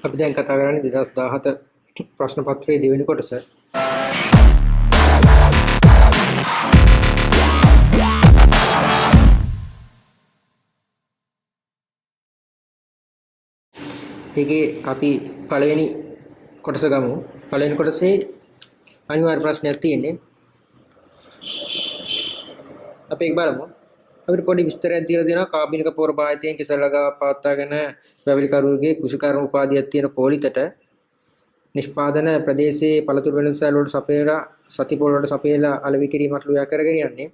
අපි දැන් කතා කරන්නේ 2017 ප්‍රශ්න පත්‍රයේ දෙවෙනි කොටස. ඒකේ අපි පළවෙනි කොටස ගමු. පළවෙනි කොටසේ අනිවාර්ය ප්‍රශ්නයක් තියෙන්නේ. අපි ඒක බලමු. අපිට පොඩි විස්තරයක් දීලා දෙනවා කාබනික පොර භාවිතයෙන් කෙසෙල් ලගා පවත්වාගෙන වැවිලිකරුවගේ කුෂිකර්ම උපාධියක් තියෙන කෝලිතට නිෂ්පාදන ප්‍රදේශයේ පළතුරු වෙළඳසැල් වලට සපයලා සතිපොළ වලට සපයලා අලෙවි කිරීමට ලුයා කරගෙන යන්නේ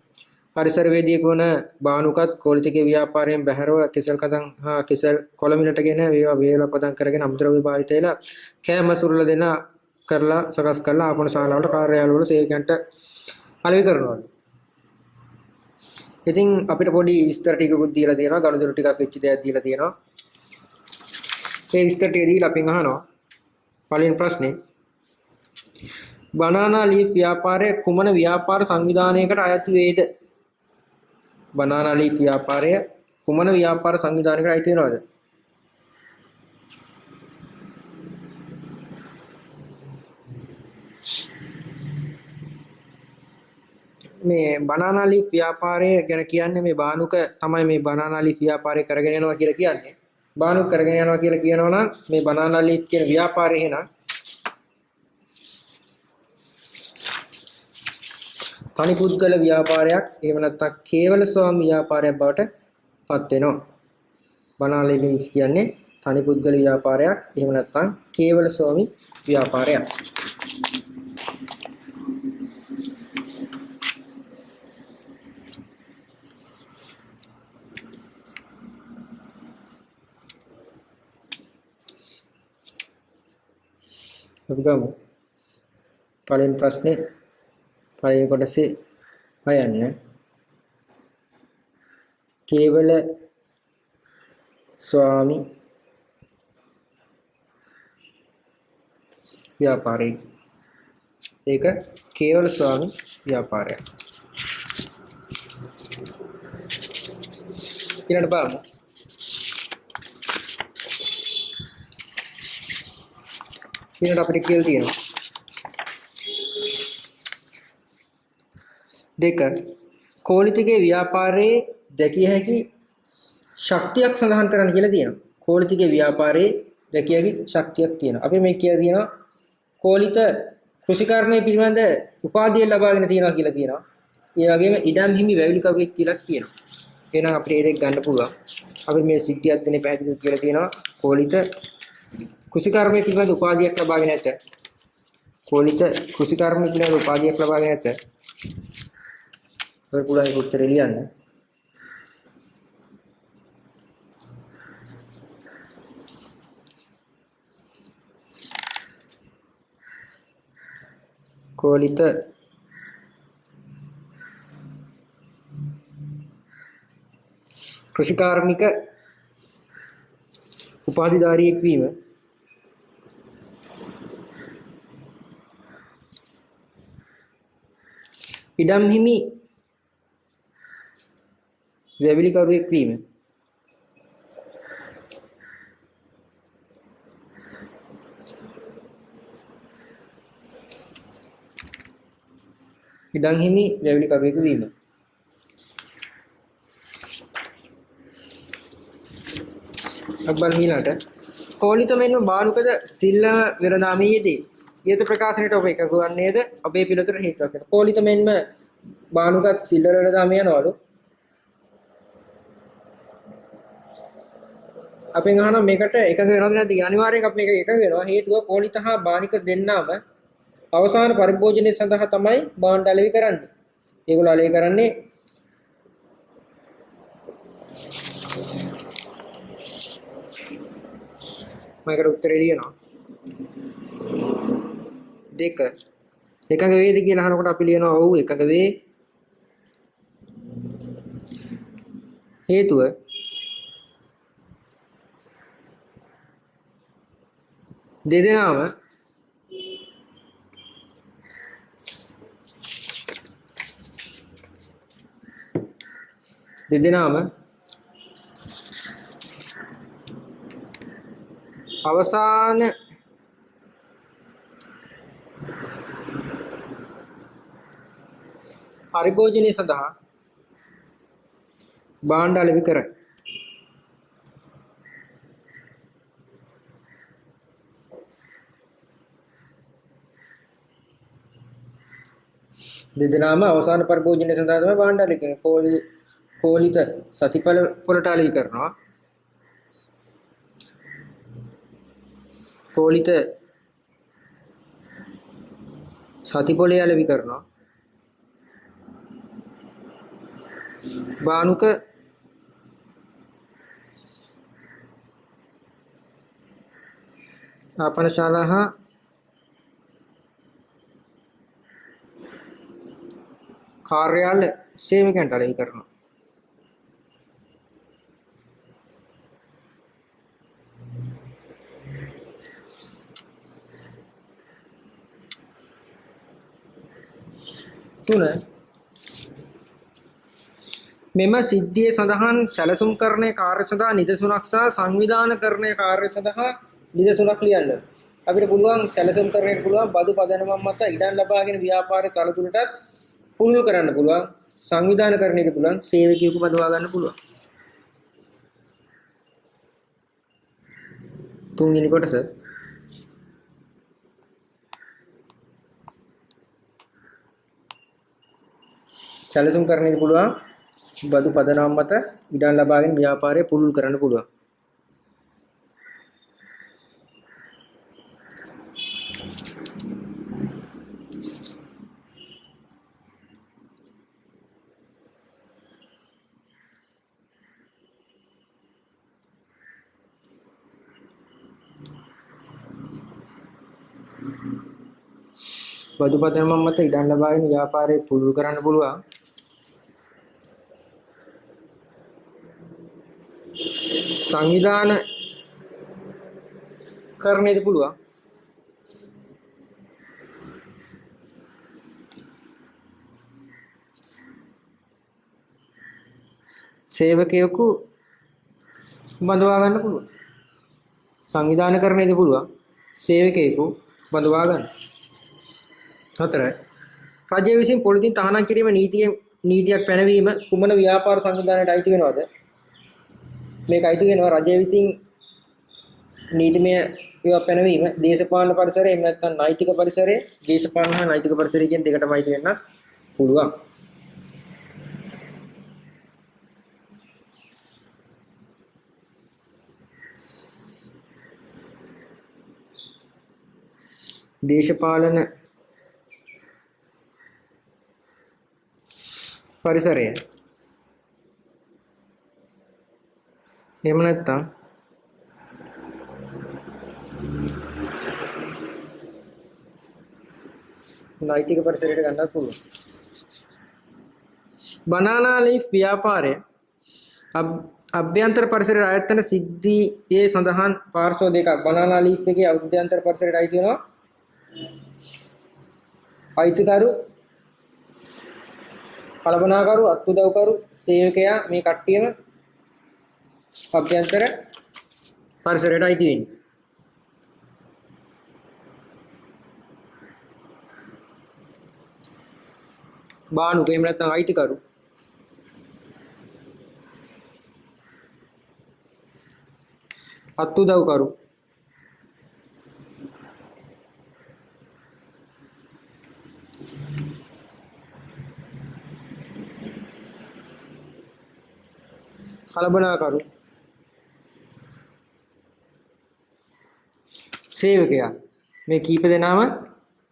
පරිසරවේදියෙකු වන බානුකත් කෝලිතකේ ව්‍යාපාරයෙන් බැහැරව කෙසෙල් කඳන් හා කෙසෙල් කොළමිලටගෙන ඒවා වේලපදම් කරගෙන අමුද්‍රව්‍ය භාවිතයලා කෑම සුරුල දෙන කරලා සකස් කරලා ආපන ශාලාවලට කාර්යාලවල වල සේවකයන්ට අලෙවි කරනවා. ඉතින් අපිට පොඩි විස්තර ටිකකුත් දීලා තියෙනවා ගණිතරු ටිකක් වෙච්ච දෙයක් දීලා තියෙනවා. මේ විස්තර ටික දීලා අපෙන් අහනවා පළවෙනි ප්‍රශ්නේ බනානා ලීෆ් ව්‍යාපාරය කුමන ව්‍යාපාර සංවිධානයකට අයත් වේද? බනානා ලීෆ් ව්‍යාපාරය කුමන ව්‍යාපාර සංවිධානයකට අයත් වෙනවද? මේ බනානා ලීෆ් ව්‍යාපාරය ගැන කියන්නේ මේ බානුක තමයි මේ බනානා ලීෆ් ව්‍යාපාරය කරගෙන යනවා කියලා කියන්නේ. බානුක කරගෙන යනවා කියලා කියනවා නම් මේ බනානා ලීෆ් කියන ව්‍යාපාරය එහෙනම් තනි පුද්ගල ව්‍යාපාරයක් එහෙම නැත්නම් කේවල ස්වාමි ව්‍යාපාරයක් බවට පත් වෙනවා. බනානා ලීෆ් කියන්නේ තනි පුද්ගල ව්‍යාපාරයක් එහෙම නැත්නම් කේවල ස්වාමි ව්‍යාපාරයක්. අපි ගමු පළවෙනි ප්‍රශ්නේ පළවෙනි කොටසේ හොයන්න කේවල ස්වාමි ව්‍යාපාරය. ඒක කේවල ස්වාමි ව්‍යාපාරයක්. ඊළඟට බලමු ඊළඟට අපිට කියලා තියෙනවා දෙක කෝලිතකේ ව්‍යාපාරයේ දැකිය හැකි ශක්තියක් සඳහන් කරන්න කියලා තියෙනවා. කෝලිතකේ ව්‍යාපාරයේ දැකිය හැකි ශක්තියක් තියෙනවා. අපි මේ කියලා තියෙනවා කෝලිත කෘෂිකර්මයේ පිළිබඳ උපාධිය ලබාගෙන තියෙනවා කියලා කියනවා. ඒ වගේම ඉඩම් හිමි වැවිලිකරුවෙක් කියලා කියනවා. එහෙනම් අපිට ඒක ගන්න පුළුවන්. අපි මේ සිද්ධියක් දෙනේ පැහැදිලිව කියලා තියෙනවා කෝලිත කෘෂිකර්මයේ පිළිබඳ උපාධියක් ලබාගෙන නැත. කෝලිත කෘෂිකර්මයේ පිළිබඳ උපාධියක් ලබාගෙන නැත. ඔය පුළායි උත්තර ලියන්න. කෝලිත කෘෂිකාර්මික උපාධිධාරියෙක් වීම ඉඩම් හිමි වැවිලිකරුවෙක් වීම ඉඩම් හිමි වැවිලිකරුවෙක් වීම අක්බල් මීලට කෝලිත මෙන්ම බානුකද සිල්ල විරදාමයේදී ඊට ප්‍රකාශනයට ඔබ එකඟ වන්නේද? ඔබේ පිළිතුර හේතුවක් වෙනවා. කෝලිත මෙන්ම බානුකත් සිල්ල විරදාම යනවලු. අපෙන් අහනවා මේකට එකඟ වෙනවද නැද්ද? අනිවාර්යෙන් අපි මේක එකඟ වෙනවා. හේතුව කෝලිත හා බානික දෙන්නාම අවසාන පරිභෝජනය සඳහා තමයි බාණ්ඩ අලෙවි කරන්නේ. ඒගොල්ලෝ අලෙවි කරන්නේ මයිකට උත්තරේ ලියනවා. දෙක එකඟ වේද කියලා අහනකොට අපි ලියනවා ඔව් එකඟ වේ. හේතුව දෙදෙනාම අවසාන පරිභෝජනය සඳහා භාණ්ඩ අලෙවි කරයි. දෙදෙනාම අවසාන පරිභෝජනය සඳහා තමයි භාණ්ඩ අලෙවි කරන්නේ. කෝලිත සතිපල පොලට අලෙවි කරනවා. කෝලිත සතිපොලේ අලෙවි කරනවා. බානුක ආපනශාලාහ කාර්යාල සේවකයන්ට අලෙවි කරනවා. තුන මෙම සිද්ධියේ සඳහන් සැලසුම් කරන්නේ කාර්ය සඳහා නිදසුනක් සහ සංවිධානකරණයේ කාර්ය සඳහා නිදසුනක් ලියන්න. අපිට පුළුවන් සැලසුම් කරන්නට පුළුවන් බදු පදනමක් මත ඉඩම් ලබාගෙන ව්‍යාපාරයේ තලතුරටත් පුළුල් කරන්න පුළුවන්. සංවිධානකරණයට පුළුවන්. සේවකයෙකු බදවා ගන්න පුළුවන්. තුන්වෙනි කොටස සැලසුම් කරන්නට පුළුවන්. බදු පදනම මත ඉඩම් ලබාගෙන ව්‍යාපාරය පුළුල් කරන්න පුළුවන්. බදු පදනම මත ඉඩම් ලබාගෙන ව්‍යාපාරය පුළුල් කරන්න පුළුවන්. සංවිධාන කරන්නේද පුළුවන්. සේවකයෙකු බඳවා ගන්න පුළුවන්. සංවිධාන කරන්නේද පුළුවන්. සේවකයෙකු බඳවා ගන්න. හතරයි. රජය විසින් පොලිතින් තහනම් කිරීම නීතියක් පැනවීම කුමන ව්‍යාපාර සංවිධානයට අයිති වෙනවද? මේක අයිති වෙනවා රජය විසින් නීතිමය ඒවා පැනවීම දේශපාලන පරිසරය එහෙම නැත්නම් නෛතික පරිසරය දේශපාලන හා නෛතික පරිසරය කියන දෙකටම අයිති වෙන්න පුළුවන්. දේශපාලන පරිසරය එහෙම නැත්නම් නෛතික පරිසරයට ගන්නත් පුළුවන්. බනානා ලීෆ් ව්‍යාපාරය අභ්‍යන්තර පරිසරයට අයත් වෙන සිද්ධියේ සඳහන් පාර්ශ්ව දෙකක්. බනානා ලීෆ් එකේ අභ්‍යන්තර පරිසරයට අයිති වෙනවා. අයිතිකරු, කලබනාකරු, අත්උදව්කරු, සේවකයා මේ කට්ටියම අභ්‍යන්තර පරිසරයට අයිති වෙන්නේ. බානුක එහෙම නැත්නම් අයිතිකරු අත්උදව්කරු කලබනාකරු සේවකයා මේ කීප දෙනාම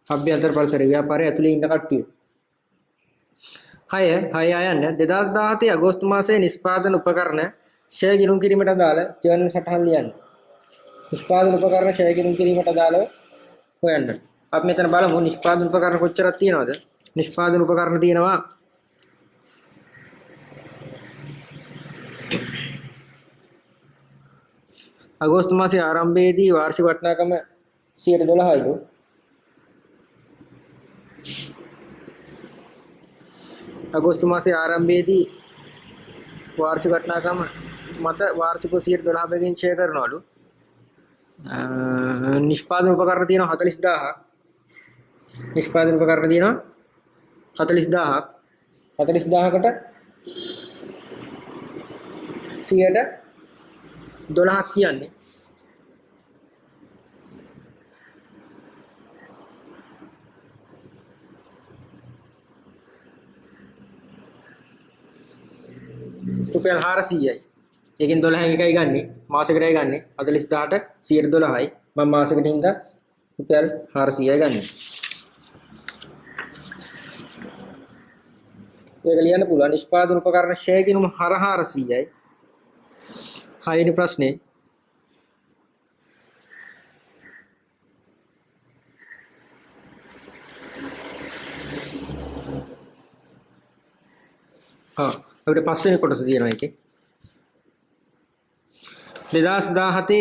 අභ්‍යන්තර පරිසර ව්‍යාපාරය ඇතුලේ ඉන්න කට්ටිය. 6 අයන්න 2017 අගෝස්තු මාසයේ නිෂ්පාදන උපකරණ ෂෙයා ගිණුම් කිරීමට අදාළ ජර්නල් සටහන් ලියන්න. නිෂ්පාදන උපකරණ ෂෙයා ගිණුම් කිරීමට අදාළව හොයන්න. අපි මෙතන බලමු නිෂ්පාදන උපකරණ කොච්චරක් තියෙනවද? නිෂ්පාදන උපකරණ තියෙනවා අගෝස්තු මාසයේ ආරම්භයේදී වාර්ෂික වටිනාකම 112යිලු. අගෝස්තු මාසයේ ආරම්භයේදී වාර්ෂික වටිනාකම මත වාර්ෂික 112 බැගින් ෂෙයා කරනවලු. නිෂ්පාදන උපකරණ තියෙනවා 40000ක්. නිෂ්පාදන උපකරණ තියෙනවා 40000ක්. 40000කට 12ක් කියන්නේ රුපියල් 400යි. ඒකෙන් 12න් එකයි ගන්නෙ. මාසෙකටයි ගන්නෙ. 40000ට 112යි. මම මාසෙකට හින්දා රුපියල් 400යි ගන්නෙ. ඒක ලියන්න පුළුවන්. නිෂ්පාදන උපකරණ ෂෙයා ගිණුම 400යි. හයවෙනි ප්‍රශ්නේ. අපිට පස්වෙනි කොටස තියෙනවා ඒකේ. 2017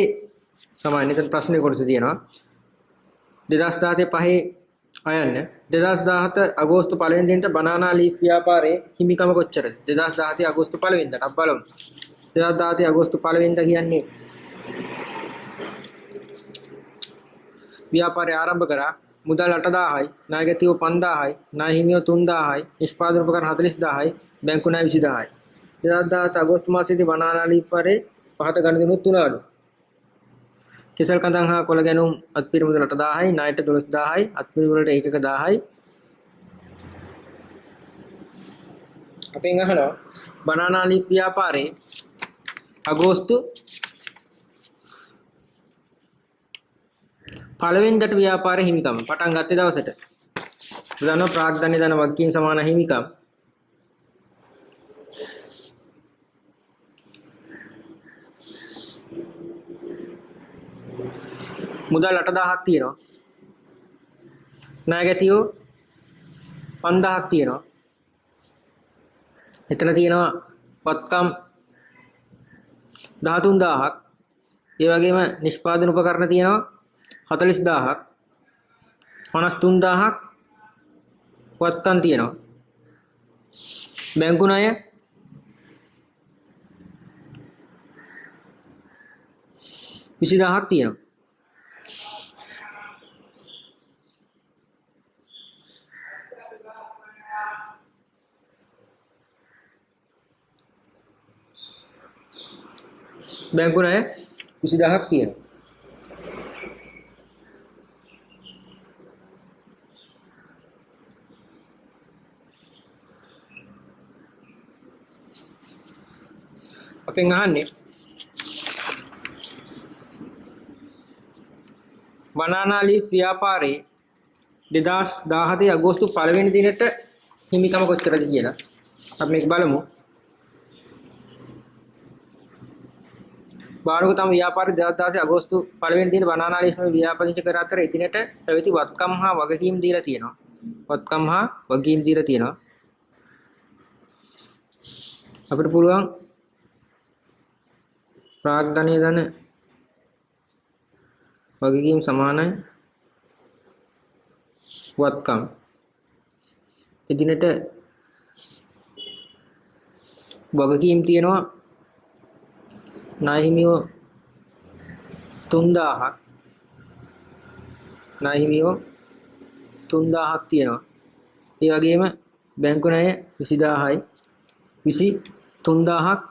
සමාන එතන ප්‍රශ්නේ කොටස තියෙනවා. 2017 පහේ අයන්න 2017 අගෝස්තු 1 වෙනිදාට බනානා ලීෆ් ව්‍යාපාරයේ හිමිකම කොච්චරද? 2017 අගෝස්තු 1 වෙනිදාට අපි බලමු. 2017 අගෝස්තු 1 වෙනිදා කියන්නේ ව්‍යාපාරය ආරම්භ කරා. මුදල් 8000යි, ණයගැතියෝ 5000යි, ණය හිමියෝ 3000යි, නිෂ්පාදන උපකරණ 40000යි, බැංකු ණය 20000යි. 2017 අගෝස්තු මාසයේදී බනානා ලීෆ් වරේ පහත ගණන් දෙනුත් 3 අඩු. කෙසල් කඳන් හා කොළ ගැනුම් අත්පිරි මුදල 8000යි, ණයට 12000යි, අත්පිරි වලට ඒකක 1000යි. අපෙන් අහනවා බනානා ලීෆ් ව්‍යාපාරේ අගෝස්තු 1 වෙනිදාට ව්‍යාපාර හිමිකම පටන් ගත්තේ දවසට. උදාහරණ ප්‍රාග්ධන්‍ය ධන වගකීම් සමාන හිමිකම්. මුදල් 8000ක් තියෙනවා. ණයගැතියෝ 5000ක් තියෙනවා. එතන තියෙනවා වත්කම් 13000ක්. ඒ වගේම නිෂ්පාදන උපකරණ තියෙනවා 40000ක්. 53000ක් වත්කම් තියෙනවා. බැංකු ණය 20000ක් තියෙනවා. බැංකු ණය 20000ක් තියෙනවා. අපෙන් අහන්නේ බනානා ලීෆ් ව්‍යාපාරේ 2017 අගෝස්තු 1 වෙනි දිනට හිමිකම කොච්චරද කියලා. අපි මේක බලමු. බාරක තම ව්‍යාපාරේ 2016 අගෝස්තු 1 වෙනි දින බනානා ලීෆ් ව්‍යාපදිංචි කර අතර එදිනට පැවති වත්කම් හා වගකීම් දීලා තියෙනවා. වත්කම් හා වගකීම් දීලා තියෙනවා. අපිට පුළුවන් ප්‍රාග්ධන්‍ය ධන වගකීම් සමානයි වත්කම්. එදිනට වගකීම් තියෙනවා ණය හිමියෝ 3000ක්. ණය හිමියෝ 3000ක් තියෙනවා. ඒ වගේම බැංකු ණය 20000යි. 23000ක්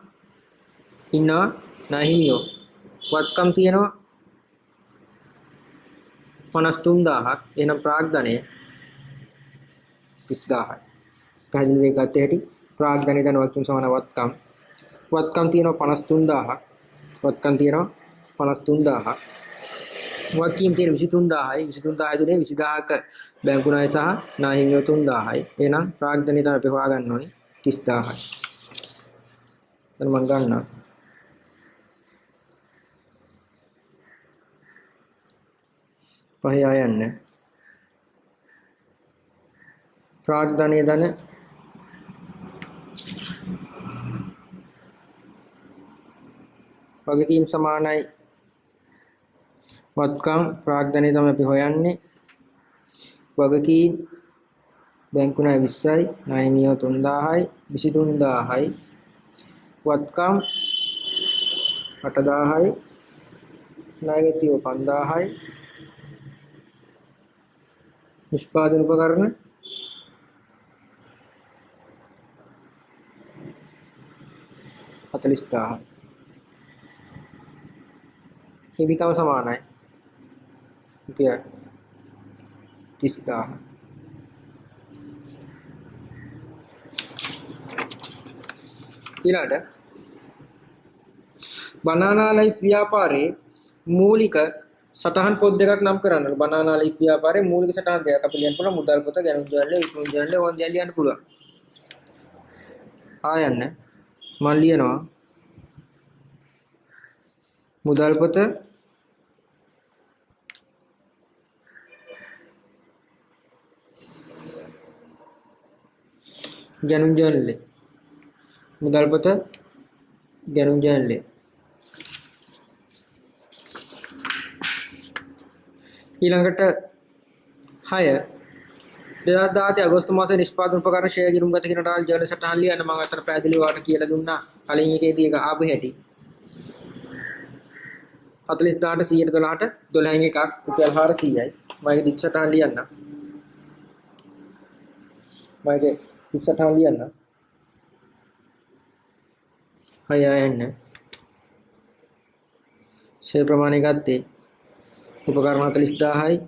ඉන්නවා ණය හිමියෝ. වත්කම් තියෙනවා 53000ක්. එහෙනම් ප්‍රාග්ධනය 30000යි. පැහැදිලි දෙයක් ගත්තේ හැටි ප්‍රාග්ධනය දන වගකීම් සමාන වත්කම්. වත්කම් තියෙනවා 53000ක්. වත්කම් තියෙනවා 53000ක්. වගකීම් තියෙන 23000යි. 23000 දුනේ 20000ක බැංකු ණය සහ ණය හිමියෝ 3000යි. එහෙනම් ප්‍රාග්ධනය තමයි අපි හොයාගන්න ඕනේ 30000යි. දැන් මම ගන්නවා පහේ ආයන්න ප්‍රාග්ධනය ධන වගකීම් සමානයි වත්කම්. ප්‍රාග්ධනය තමයි අපි හොයන්නේ. වගකීම් බැංකු ණය 20යි, ණය හිමියෝ 3000යි, 23000යි. වත්කම් 8000යි, නායකත්වය 5000යි. නිෂ්පාදන උපකරණ 40000යි. හිමිකම සමානයි. රුපියල් 30000. ඊළඟට බනානා ලයිෆ් ව්‍යාපාරයේ මූලික සටහන් පොත් දෙකක් නම් කරන්න. බනානා ලයිෆ් ව්‍යාපාරයේ මූලික සටහන් දෙකක් අපි ලියන්න පුළුවන්. මුදල් පොත, ගැනුම් ජර්නල්, විකුණුම් ජර්නල් ඕන දෙයක් ලියන්න පුළුවන්. ආයන්න මම ලියනවා මුදල් පොත, ගැනුම් ජර්නල්. මුදල් පොත, ගැනුම් ජර්නල්. ඊළඟට 6 2017 අගෝස්තු මාසයේ නිෂ්පාදන උපකරණ ෂෙයා ගිණුම් ගත කිරීමට ආල් ජර්නල් සටහන් ලියන්න මම අතන පැහැදිලිව වාට කියලා දුන්නා. කලින් එකේදී ඒක ආපු හැටි. 40000ට 112ට 12න් එකක් රුපියල් 400යි. මම ඒක දික් සටහන් ලියන්න. මම ඒක දික් සටහන් ලියන්න. අයයන් ෂෙයා ප්‍රමාණය ගත්තේ උපකරණ 40000යි.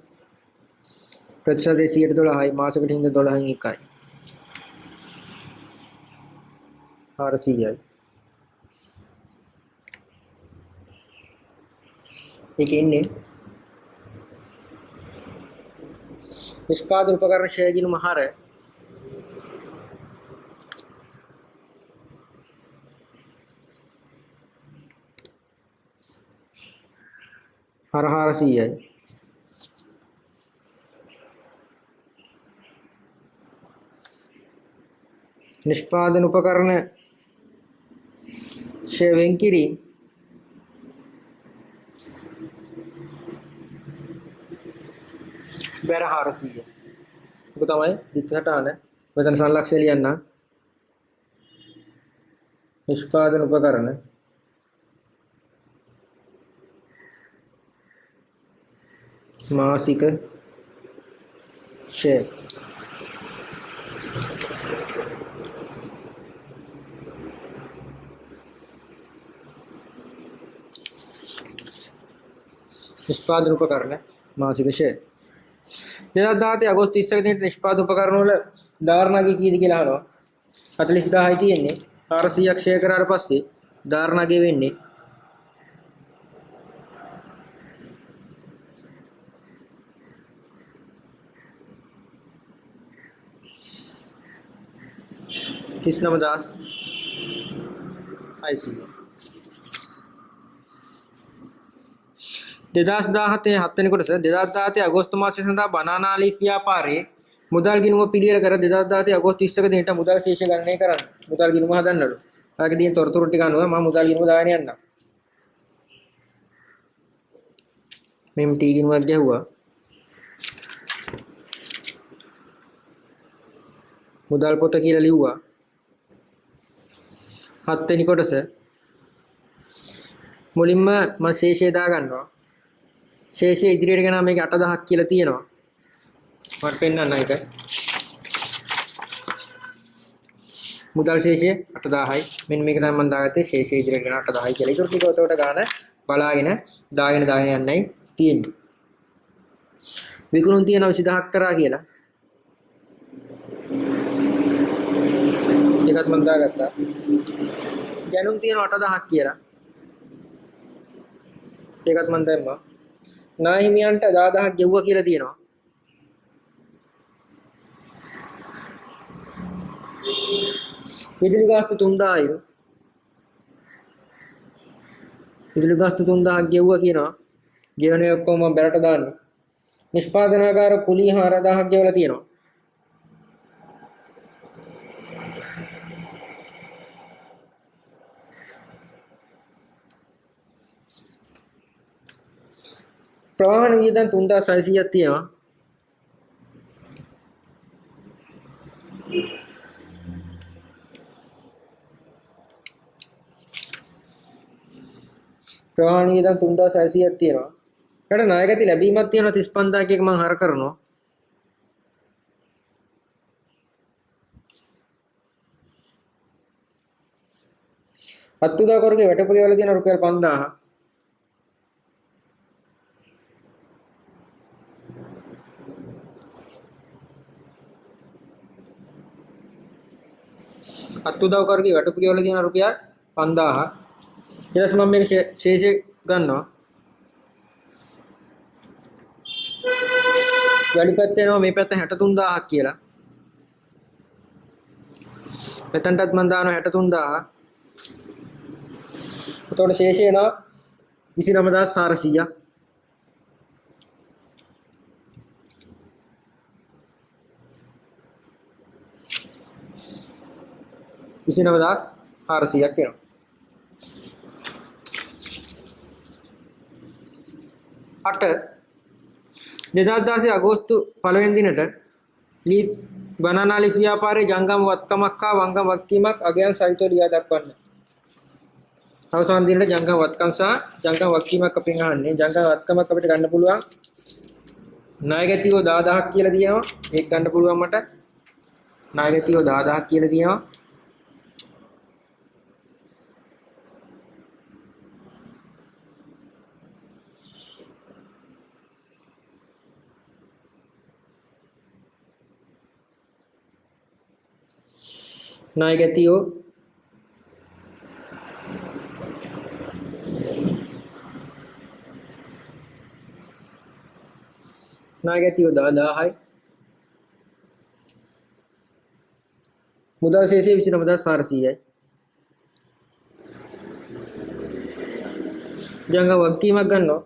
ප්‍රතිශතය 112යි. මාසෙකට හින්දා 12න් එකයි. 400යි. ඒකේ ඉන්නේ නිෂ්පාදන උපකරණ ෂෙයා ගිණුම හර හර 400යි. නිෂ්පාදන උපකරණ ෂෙයා වෙන් කිරීම බැර 400. ඔක තමයි දිත්තටාන වචන සංලක්ෂය ලියන්න. නිෂ්පාදන උපකරණ මාසික ෂෙයා නිෂ්පාදන උපකරණ මාසික ෂෙයා 2017 අගෝස්තු 30 දිනට නිෂ්පාදන උපකරණ වල ධාරණාගේ කීයද කියලා අහනවා. 40000යි තියෙන්නේ. 400ක් ෂෙයා කරාට පස්සේ ධාරණාගේ වෙන්නේ 39600. 2017 7 වෙනි කොටස 2017 අගෝස්තු මාසයේ සඳහා බනානා ලීෆ් ව්‍යාපාරයේ මුදල් ගිණුම පිළියෙල කර 2017 අගෝස්තු 31 දිනට මුදල් ශේෂ ගණනය කරන්න. මුදල් ගිණුම හදන්නලු. ඔයගේ දින තොරතුරු ටික අනුව මම මුදල් ගිණුම දාගෙන යන්නම්. මෙම් ටී ගිණුමක් ගැහුවා. මුදල් පොත කියලා ලිව්වා. 7 වෙනි කොටස මුලින්ම මම ශේෂය දා ගන්නවා. ශේෂය ඉදිරියට ගෙනා මේක 8000ක් කියලා තියෙනවා. මට පෙන්නන්න එක. මුදල් ශේෂය 8000යි. මෙන්න මේක තමයි මම දාගත්තේ ශේෂය ඉදිරියට ගෙන 8000යි කියලා. ඒක ටික උතවට ගන්න බලාගෙන දාගෙන යන්නයි තියෙන්නේ. විකුණුම් තියෙනවා 20000ක් කරා කියලා. ඒකත් මම දාගත්තා. ගැනුම් තියෙනවා 8000ක් කියලා. ඒකත් මම දැම්මා. නාහිමියන්ට 10000ක් ගෙව්වා කියලා තියෙනවා. විදුලි ගාස්තු 3000යි. විදුලි ගාස්තු 3000ක් ගෙව්වා කියනවා. ගෙවනේ ඔක්කොම මම බැලට දාන්නේ. නිෂ්පාදනාගාර කුලී 4000ක් ගෙවලා තියෙනවා. ප්‍රවාහන වියදම් 3600ක් තියෙනවා. ප්‍රවාහණීය වියදම් 3600ක් තියෙනවා. ඊට ණය ගති ලැබීමක් තියෙනවා 35000 එක මම හර කරනවා. අත්උදා කරුගේ වැටුප ගෙවලා තියෙන රුපියල් 5000. අත්උදා කරුගේ වැටුප ගෙවලා තියෙන රුපියල් 5000. ඊට පස්සේ මම මේක ශේෂය ගන්නවා. වැඩි පැත්ත එනවා මේ පැත්ත 63000ක් කියලා. මෙතනටත් මම දානවා 63000. එතකොට ශේෂය එනවා 29400ක්. විසිනවදාස් 400ක් එනවා. 8 2016 අගෝස්තු 1 වෙනි දිනට ලී බනානා ලීෆ් ව්‍යාපාරයේ ජංගම වත්කමක් හා වංගම වත්කීමක් අගයන් සහිතව ලියා දක්වන්න. අවසාන දිනට ජංගම වත්කම් සහ ජංගම වත්කීමක් අපින් අහන්නේ. ජංගම වත්කමක් අපිට ගන්න පුළුවන් ණයගැතියෝ 10000ක් කියලා තියෙනවා. ඒක ගන්න පුළුවන් මට. ණයගැතියෝ 10000ක් කියලා තියෙනවා. ණයගැතියෝ ණයගැතියෝ 10000යි. මුදල් ශේෂය 29400යි. ජංගම වගකීමක් ගන්නවා.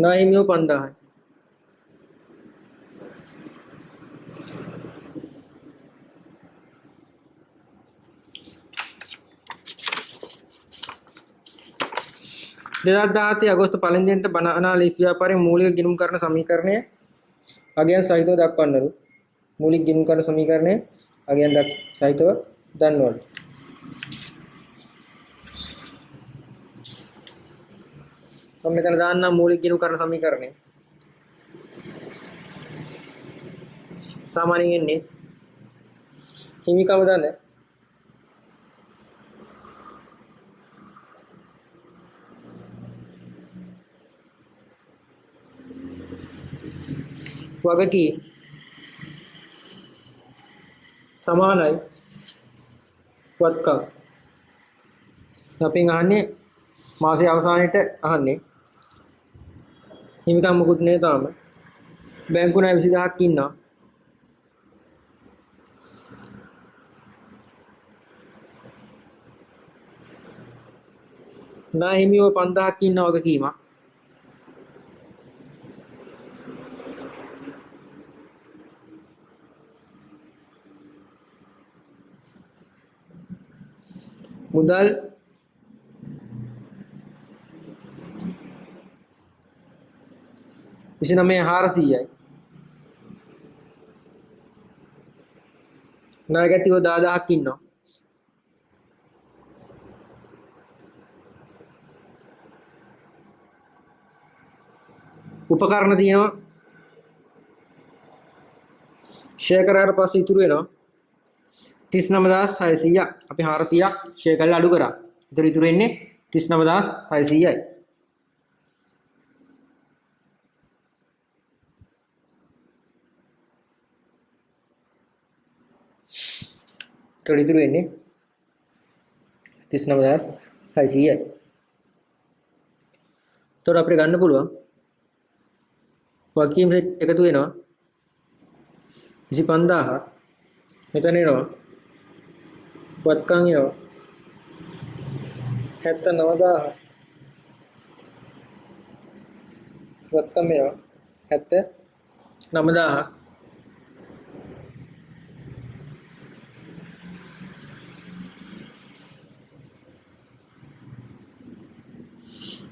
ණයහිමියෝ 5000යි. දෙදා 17 අගෝස්තු 1 දිනට බනානා ලීෆ් ව්‍යාපාරයේ මූලික ගිණුම් කරන සමීකරණය අගයන් සහිතව දක්වන්නලු. මූලික ගිණුම් කරන සමීකරණය අගයන් සහිතව දන්වලු. මම මෙතන දාන්නම් මූලික ගිණුම් කරන සමීකරණය. සාමාන්‍යයෙන් එන්නේ හිමිකම දන්නේ වගකී සමානයි වත්කම්. අපින් අහන්නේ මාසයේ අවසානයේට අහන්නේ. හිමිකම් මොකුත් නේ තාම. බැංකු ණය 20000ක් ඉන්නවා. ණය හිමියෝ 5000ක් ඉන්න වගකීමක්. මුදල් විසිනමේ 400යි. ණයගැතියෝ 10000ක් ඉන්නවා. උපකරණ තියෙනවා. ෂෙයා කරාට පස්සේ ඉතුරු වෙනවා 39600ක්. අපි 400ක් ෂෙයා කරලා අඩු කරා. ඉතුරු වෙන්නේ 39600යි. ඉතුරු වෙන්නේ 39600යි. එතකොට අපිට ගන්න පුළුවන් වගකීම් රේට් එකතු වෙනවා 25000ක්. මෙතන එනවා වත්කම් එනවා 79000ක්. වත්කම් එනවා 79000ක්.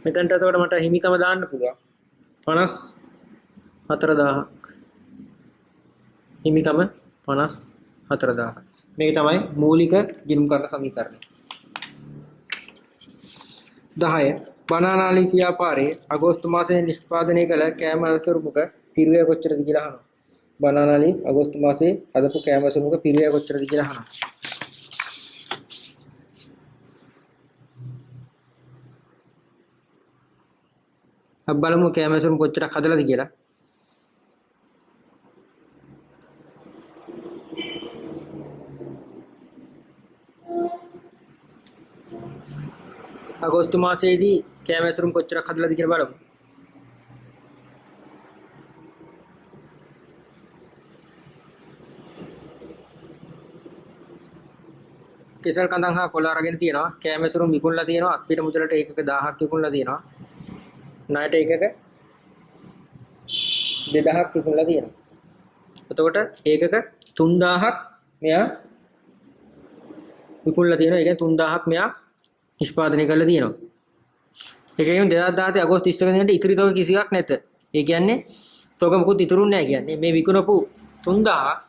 මෙතනට එතකොට මට හිමිකම දාන්න පුළුවන් 54000ක්. හිමිකම 54000ක්. 4000. මේක තමයි මූලික ගිණුම් කරන සමීකරණය. 10. බනානා ලීෆ් ව්‍යාපාරයේ අගෝස්තු මාසයේ නිෂ්පාදනය කළ කෑම අසුරුමුක පිරිවැය කොච්චරද කියලා අහනවා. බනානා ලීෆ් අගෝස්තු මාසයේ හදපු කෑම අසුරුමුක පිරිවැය කොච්චරද කියලා අහනවා. අපි බලමු කෑම අසුරුම කොච්චරක් හදලාද කියලා. අගෝස්තු මාසයේදී කෑම ඇසුරුම් කොච්චරක් හදලාද කියලා බලමු. කෙසල් කඳන් හා පොළ අරගෙන තියෙනවා. කෑම ඇසුරුම් විකුණලා තියෙනවා. අපිට මුදලට ඒකක 1000ක් විකුණලා තියෙනවා. ණයට ඒකක 2000ක් විකුණලා තියෙනවා. එතකොට ඒකක 3000ක් මෙයා විකුණලා තියෙනවා. ඒ කියන්නේ 3000ක් මෙයා නිෂ්පාදනය කරලා තියෙනවා. ඒකෙන් 2017 අගෝස්තු 30 වෙනිදාට ඉතිරි තොග කිසිවක් නැත. ඒ කියන්නේ තොග මොකුත් ඉතුරුන්නේ නැහැ කියන්නේ. මේ විකුණපු 3000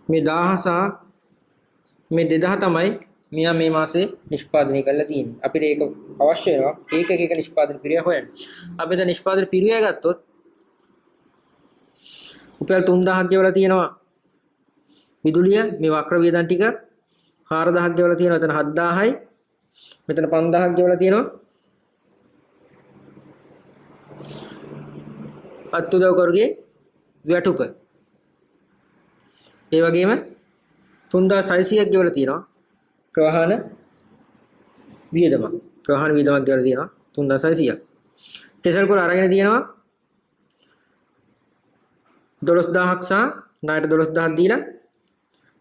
මේ 1000 සහ මේ 2000 තමයි මෙයා මේ මාසේ නිෂ්පාදනය කරලා තියෙන්නේ. අපිට ඒක අවශ්‍ය වෙනවා. ඒක නිෂ්පාදන පිරිය හොයන්න. අපි දැන් නිෂ්පාදන පිරිය ගත්තොත් රුපියල් 3000ක් ගෙවලා තියෙනවා. විදුලිය මේ වක්‍ර වියදම් ටික 4000ක් ගෙවලා තියෙනවා. එතන 7000යි. මෙතන 5000ක් ගෙවලා තියෙනවා. අත්උදව් කරුගේ වැටුප. ඒ වගේම 3600ක් ගෙවලා තියෙනවා. ප්‍රවාහන වියදම. ප්‍රවාහන වියදමක් ගෙවලා තියෙනවා 3600ක්. කෙසල් කොළ අරගෙන තියෙනවා 12000ක් සහ ණයට 12000ක් දීලා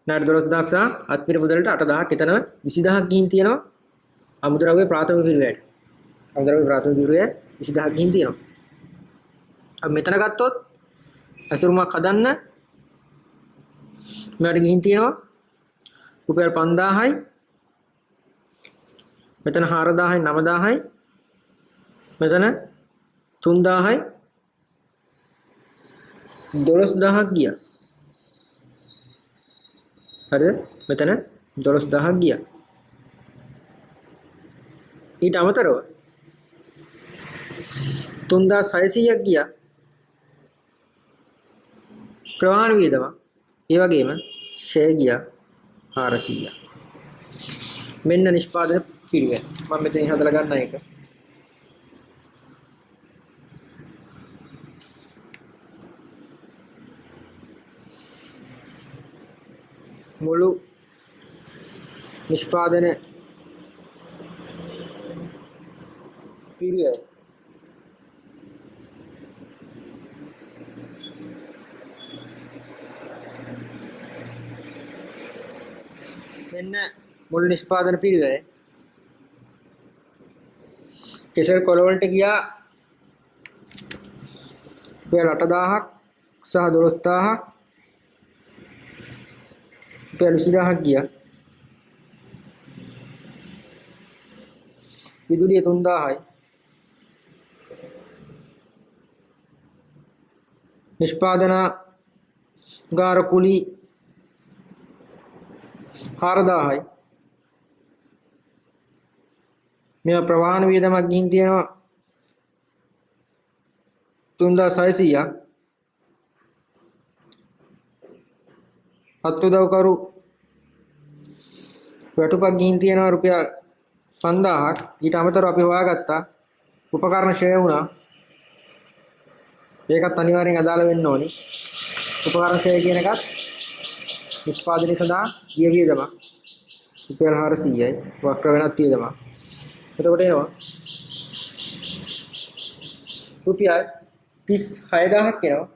ණයට 12000ක් සහ අත්පිට මුදලට 8000ක් එතනම 20000ක් ගිහින් තියෙනවා. අමුද්‍රව්‍ය ප්‍රාථමික පිරිවැයට. අමුද්‍රව්‍ය ප්‍රාථමික පිරිවැය 20000ක් ගිහින් තියෙනවා. අපි මෙතන ගත්තොත් අසුරුමක් හදන්න මෙයාට ගිහින් තියෙනවා රුපියල් 5000යි. මෙතන 4000යි 9000යි. මෙතන 3000යි 12000ක් ගියා. හරිද? මෙතන 12000ක් ගියා. ඊට අමතරව 3600ක් ගියා ප්‍රවාහන වියදම. ඒ වගේම ෂෙයා ගියා 400ක්. මෙන්න නිෂ්පාදන පිරිවෙල. මම මෙතන හදලා ගන්න එක. මුළු නිෂ්පාදන පිරිවෙල මෙන්න මුළු නිෂ්පාදන පිරිවෙල කෙසල් කොළ වලට ගියා රුපියල් 8000ක් සහ 12000ක් රුපියල් 20000ක් ගියා. විදුලිය 3000යි. නිෂ්පාදන ගාර කුලි 4000යි. මෙයා ප්‍රවාහන වියදමක් ගිහින් තියෙනවා 3600ක්. අත්උදව් කරු වැටුපක් ගිහින් තියෙනවා රුපියල් 5000ක්. ඊට අමතරව අපි හොයාගත්තා උපකරණ ෂෙයා වුණා. ඒකත් අනිවාර්යෙන් අදාළ වෙන්න ඕනි. උපකරණ ෂෙයා කියන එකත් නිෂ්පාදනය සඳහා ගිය වියදමක් රුපියල් 400යි. වක්‍ර වෙනත් වියදමක්. එතකොට එනවා රුපියල් 36000ක් එනවා.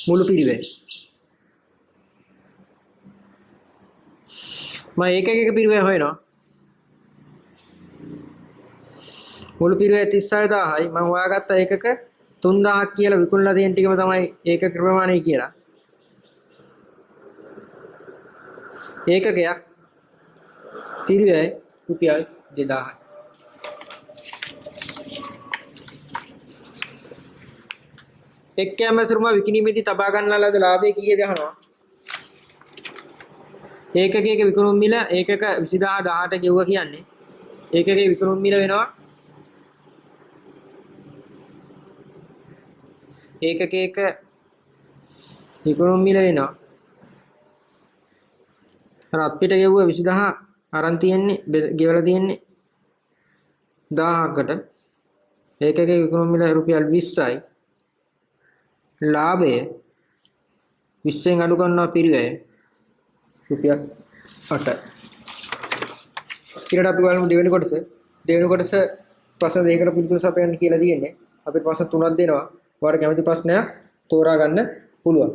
මුළු පිරිවෙල. මම එක පිරිවෙල හොයනවා. මුළු පිරිවෙල 36000යි. මම හොයාගත්ත එකක 3000ක් කියලා විකුණලා තියෙන ටිකම තමයි ඒකක ප්‍රමාණය කියලා. ඒකකයක් පිරිවෙල රුපියල් 2000යි. එක් කැමැසුරුම විකිණීමේදී තබා ගන්නා ලද ලාභය කීයද අහනවා. ඒකකයක විකුණුම් මිල ඒකක 20018 ගෙවුවා කියන්නේ. ඒකකයේ විකුණුම් මිල වෙනවා ඒකකයක විකුණුම් මිල වෙනවා. අර අපිට ගෙවුවා 20000 අරන් තියෙන්නේ ගෙවලා තියෙන්නේ 1000කට. ඒකකයේ විකුණුම් මිල රුපියල් 20යි. ලාභය 20න් අඩු කරනවා පිරිවැය රුපියල් 8යි. ඊට අපි බලමු දෙවෙනි කොටස. දෙවෙනි කොටස ප්‍රශ්න දෙකකට පිළිතුරු සපයන්න කියලා තියෙන්නේ. අපිට ප්‍රශ්න තුනක් දෙනවා. ඔයාලට කැමති ප්‍රශ්නයක් තෝරා ගන්න පුළුවන්.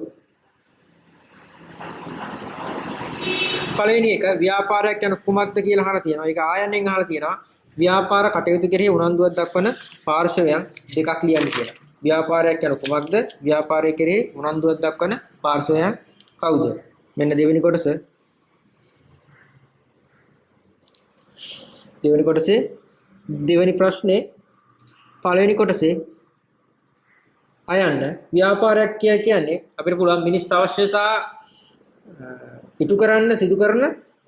පළවෙනි එක ව්‍යාපාරයක් යන කුමක්ද කියලා අහලා තියෙනවා. ඒක ආයන්නෙන් අහලා තියෙනවා. ව්‍යාපාර කටයුතු කෙරෙහි උනන්දුවක් දක්වන පාර්ශවයන් දෙකක් ලියන්න කියලා. ව්‍යාපාරයක් යන කුමක්ද? ව්‍යාපාරය කෙරෙහි උනන්දුවක් දක්වන පාර්ශවයන් කවුද? මෙන්න දෙවෙනි කොටස. දෙවෙනි කොටසේ දෙවෙනි ප්‍රශ්නේ පළවෙනි කොටසේ අයන්න ව්‍යාපාරයක් කියන්නේ අපිට පුළුවන් මිනිස් අවශ්‍යතා ඉටු කරන්න සිදු කරන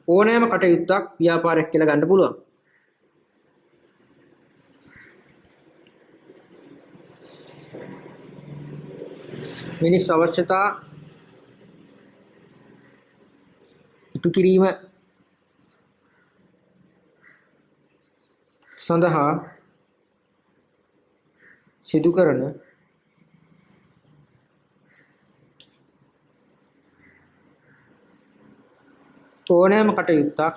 ඕනෑම කටයුත්තක් ව්‍යාපාරයක් කියලා ගන්න පුළුවන්. මිනිස් අවශ්‍යතා ඉටු කිරීම සඳහා සිදු කරන ඕනෑම කටයුත්තක්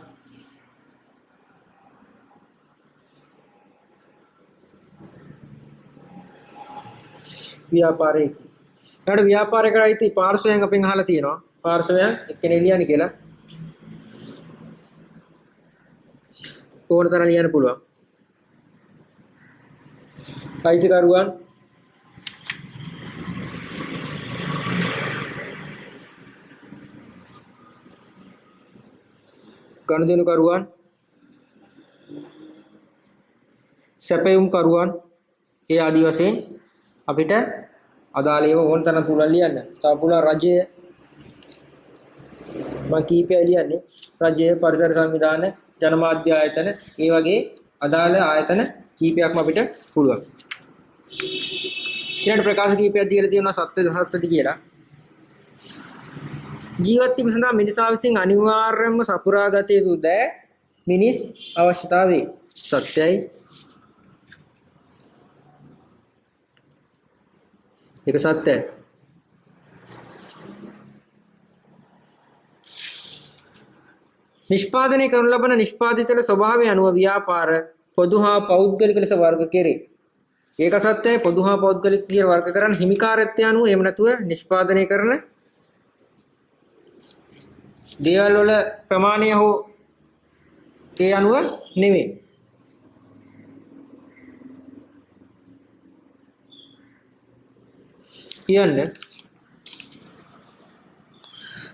ව්‍යාපාරයක. ඊට ව්‍යාපාරයකට අයිති පාර්ශවයන් අපෙන් අහලා තියෙනවා. පාර්ශවයන් එක්කෙනෙක් ලියන්නේ කියලා. ඕන තරම් ලියන්න පුළුවන්. අයිතිකරුවන් ගනුදෙනුකරුවන් සැපයුම් කරුවන් ඒ ආදි වශයෙන් අපිට අදාළ ඒවා ඕන තරම් තුනක් ලියන්න. තව පුළුවන් රජය මම කීපය ලියන්නේ. රජය, පරිසර සංවිධාන, ජනමාධ්‍ය ආයතන, ඒ වගේ අදාළ ආයතන කීපයක්ම අපිට පුළුවන්. ඊට ප්‍රකාශ කීපයක් දීලා තියෙනවා සත්‍යද කියලා. ජීවත් වීම සඳහා මිනිසා විසින් අනිවාර්යයෙන්ම සපුරා ගත යුතු දෑ මිනිස් අවශ්‍යතාවය. සත්‍යයි. ඒක සත්‍යයි. නිෂ්පාදනය කරනු ලබන නිෂ්පාදිත ස්වභාවය අනුව ව්‍යාපාර පොදු හා පෞද්ගලික ලෙස වර්ග කෙරේ. ඒක සත්‍යයි. පොදු හා පෞද්ගලික කියලා වර්ග කරන හිමිකාරත්වය අනුව එහෙම නැතුව නිෂ්පාදනය කරන දේවල් වල ප්‍රමාණය හෝ ඒ අනුව නෙමෙයි. කියන්නේ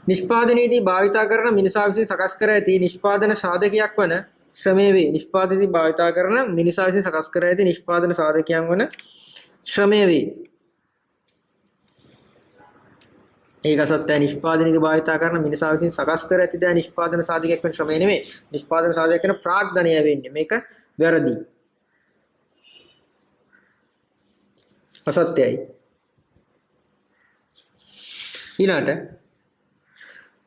නිෂ්පාදනයේදී භාවිතා කරන මිනිසා විසින් සකස් කර ඇති නිෂ්පාදන සාධකයක් වන ශ්‍රමය වේ. නිෂ්පාදනයේදී භාවිතා කරන මිනිසා විසින් සකස් කර ඇති නිෂ්පාදන සාධකයන් වන ශ්‍රමය වේ. ඒක සත්‍යයි. නිෂ්පාදනයේදී භාවිතා කරන මිනිසා විසින් සකස් කර ඇති දා නිෂ්පාදන සාධකයක් වෙන ශ්‍රමය නෙමෙයි. නිෂ්පාදන සාධකයක් වෙන ප්‍රාග්ධනය වෙන්නේ. මේක වැරදි. අසත්‍යයි. ඊළාට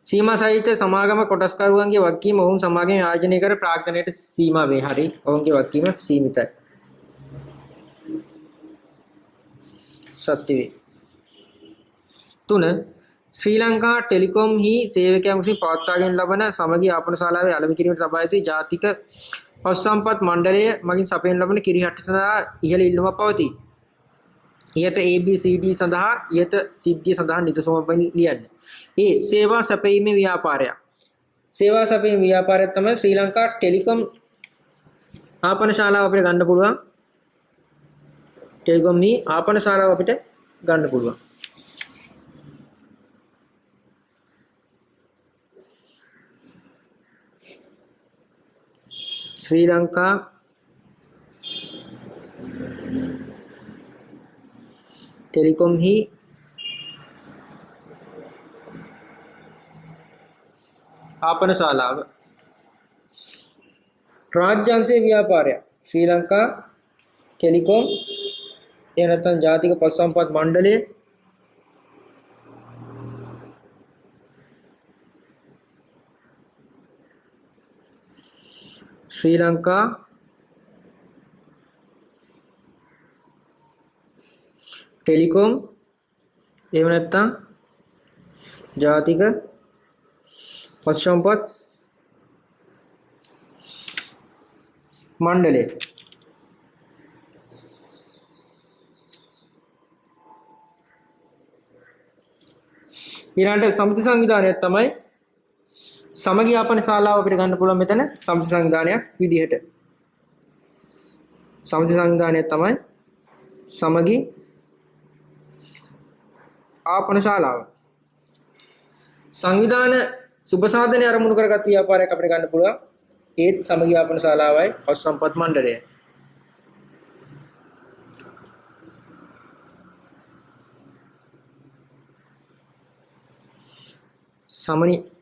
සීමා සහිත සමාගම කොටස්කරුවන්ගේ වගකීම ඔවුන් සමාගමේ ආයෝජනය කර ප්‍රාග්ධනයට සීමා වේ. හරි. ඔවුන්ගේ වගකීම සීමිතයි. සත්‍ය වේ. 3 ශ්‍රී ලංකා ටෙලිකොම් හි සේවකයන් විසින් පවත්වාගෙන ලබන සමගි ආපන ශාලාවේ අලෙවි කිරීමට තබා ඇති ජාතික පශු සම්පත් මණ්ඩලය මගින් සපයන ලබන කිරිහට්ට සඳහා ඉහළ ඉල්ලුමක් පවතී. ඉහත ABCD සඳහා ඉහත සිද්ධිය සඳහා නිදසුම ලියන්න. ඒ සේවා සැපයීමේ ව්‍යාපාරයක්. සේවා සැපයීමේ ව්‍යාපාරයක් තමයි ශ්‍රී ලංකා ටෙලිකොම් ආපන ශාලාව අපිට ගන්න පුළුවන්. ටෙලිකොම් හි ආපන ශාලාව අපිට ගන්න පුළුවන්. ශ්‍රී ලංකා ටෙලිකොම් හි ආපනශාලාව රාජ්‍යංශයේ ව්‍යාපාරය ශ්‍රී ලංකා ටෙලිකොම් එහෙම නැත්නම් ජාතික පශු සම්පත් මණ්ඩලය ශ්‍රී ලංකා ටෙලිකොම් එහෙම නැත්නම් ජාතික පශු සම්පත් මණ්ඩලය ඊළඟට සමිති සංවිධානයක් තමයි සමගි ආපන ශාලාව අපිට ගන්න පුළුවන් මෙතන සමිති සංවිධානයක් විදිහට සමිති සංවිධානයක් තමයි සමගි ආපන ශාලාව සංවිධාන සුබ සාධනය අරමුණු කරගත් ව්‍යාපාරයක් අපිට ගන්න පුළුවන් ඒත් සමගි ආපන ශාලාවයි පශු සම්පත් මණ්ඩලයයි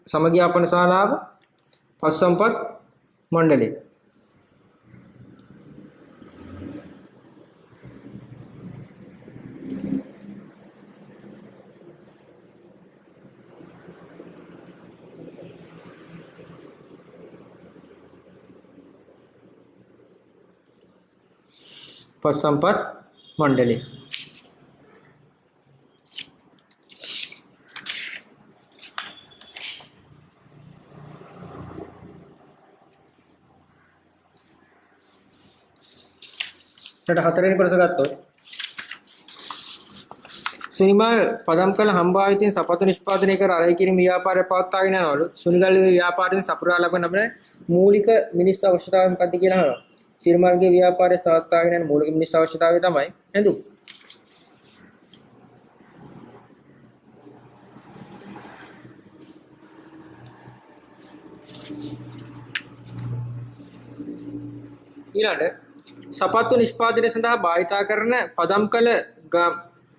සමගි ආපන ශාලාව පශු සම්පත් මණ්ඩලය පශු සම්පත් මණ්ඩලය හතරවෙනි කොටස ගත්තොත් සුනිමල් පදම් කළ හම්බාවිතින් සපතු නිෂ්පාදනය කර අරයි කිරීම ව්‍යාපාරය පවත්වාගෙන යනවලු සුනිගල් ව්‍යාපාරයෙන් සපුරා ලබන මූලික මිනිස් අවශ්‍යතාවය මොකක්ද කියලා අහනවා සිරිමල්ගේ ව්‍යාපාරය පවත්වාගෙන යන මූලික මිනිස් අවශ්‍යතාවය තමයි ඇඳුම් ඊළඟට සපත්තු නිෂ්පාදනය සඳහා භාවිතා කරන පදම් කළ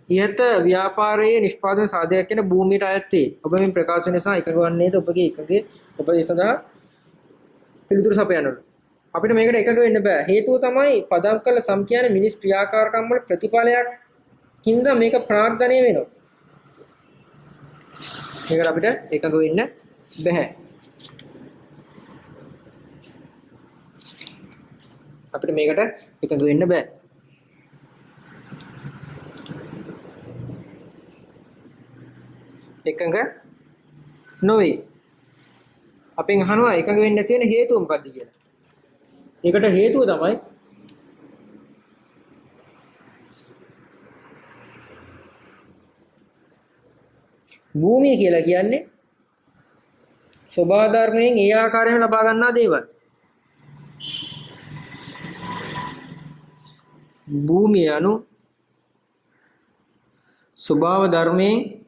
ඉහත ව්‍යාපාරයේ නිෂ්පාදන සාධකයක් කියන භූමියට අයත් වේ. ඔබ මේ ප්‍රකාශන නිසා එකඟ වන්නේද ඔබගේ උපදෙස් සඳහා පිළිතුරු සපයනවලු. අපිට මේකට එකඟ වෙන්න බෑ. හේතුව තමයි පදම් කළ සම් කියන්නේ මිනිස් ක්‍රියාකාරකම් වල ප්‍රතිඵලයක් හින්දා මේක ප්‍රාග්ධනය වෙනවා. මේකට අපිට එකඟ වෙන්න බෑ. අපිට මේකට එකඟ වෙන්න බෑ. එකඟ නොවේ. අපෙන් අහනවා එකඟ වෙන්නේ නැති වෙන හේතුව මොකක්ද කියලා. ඒකට හේතුව තමයි භූමිය කියලා කියන්නේ ස්වභාව ධර්මයෙන් ඒ ආකාරයෙන් ලබා ගන්නා දේවල්. භූමිය anu ස්වභාව ධර්මයෙන්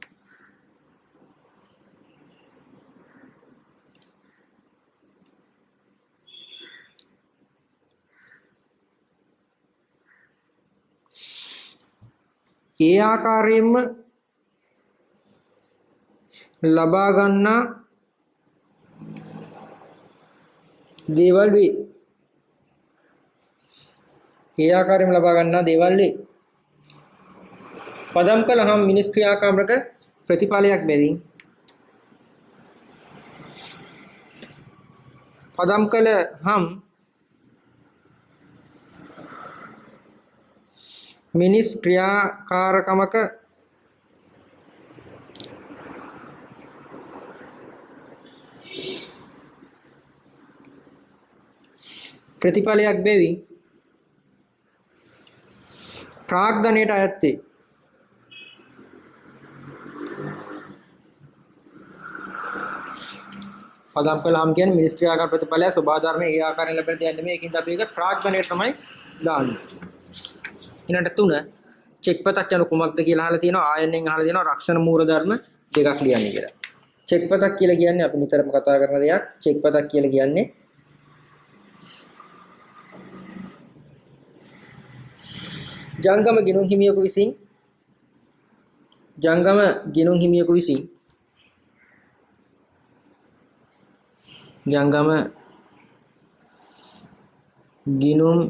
ඒ ආකාරයෙන්ම ලබා ගන්නා දේවල් වේ. ඒ ආකාරයෙන්ම ලබා ගන්නා දේවල් වේ. පදම් කළහම් මිනිස් ක්‍රියාකාරක ප්‍රතිඵලයක් බැවින් පදම් කළහම් මිනිස් ක්‍රියාකාරකමක ප්‍රතිඵලයක් බැවින් ප්‍රාග්ධනයට අයත් වේ. පදම් කළාම් කියන්නේ මිනිස් ක්‍රියාකාර ප්‍රතිඵලය ස්වභාව ධර්මයේ ඒ ආකාරයෙන් ලැබෙන දෙයක් නෙමෙයි. ඒකින්ද අපි ඒක ප්‍රාග්ධනයට තමයි දාන්නේ. ඊළඟට 3 චෙක්පතක් යන කුමක්ද කියලා අහලා තියෙනවා. ආයනෙන් අහලා තියෙනවා රක්ෂණ මූල ධර්ම දෙකක් ලියන්නේ කියලා. චෙක්පතක් කියලා කියන්නේ අපි නිතරම කතා කරන දෙයක්. චෙක්පතක් කියලා කියන්නේ ජංගම ගිණුම් හිමියෙකු විසින් ජංගම ගිනුම් හිමියෙකු විසින් ජංගම ගිනුම්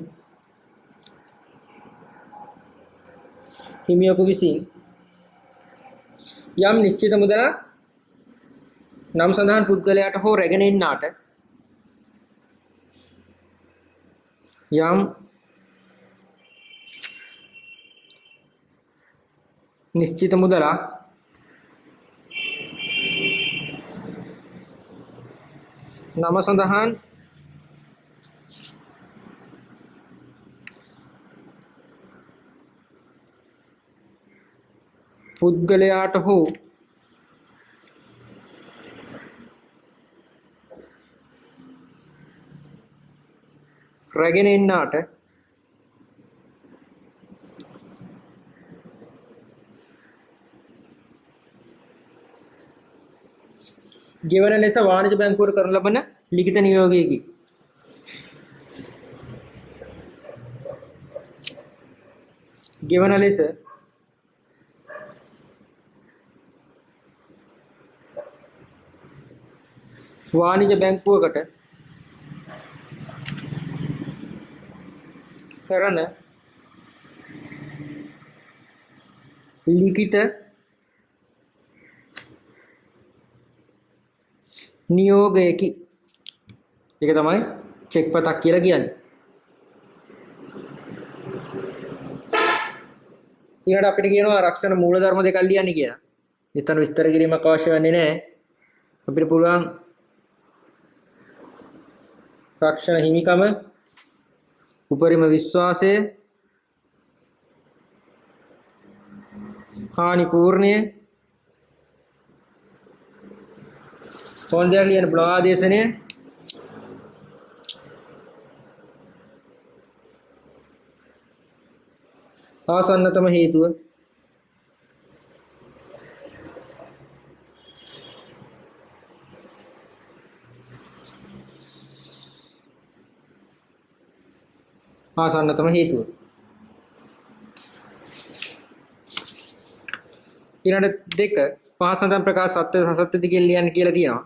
හිමියෙකු විසින් යම් නිශ්චිත මුදලක් නම් සඳහන් පුද්ගලයාට හෝ රැගෙන ඉන්නාට යම් නිශ්චිත මුදලක් නම සඳහන් පුද්ගලයාට හෝ රැගෙන ඉන්නාට ගෙවන ලෙස වාණිජ බැංකුවට කරන ලබන ලිඛිත නියෝගයකි. ගෙවන ලෙස වාණිජ බැංකුවකට කරන ලිඛිත නියෝගයකි. ඒක තමයි චෙක් පතක් කියලා කියන්නේ. ඊළඟට අපිට කියනවා ආරක්ෂණ මූලධර්ම දෙකක් ලියන්න කියලා. මෙතන විස්තර කිරීමක් අවශ්‍ය වෙන්නේ නැහැ. අපිට පුළුවන් රක්ෂණ හිමිකම, උපරිම විශ්වාසය, හානි පූර්ණය, හොඳින් ලියන බ්ලොග් ආදේශනය, ආසන්නතම හේතුව, ආසන්නතම හේතුව. ඊළඟ දෙක පහසඳන් ප්‍රකාශ සත්‍ය සත්‍යද කියලා ලියන්න කියලා තියෙනවා.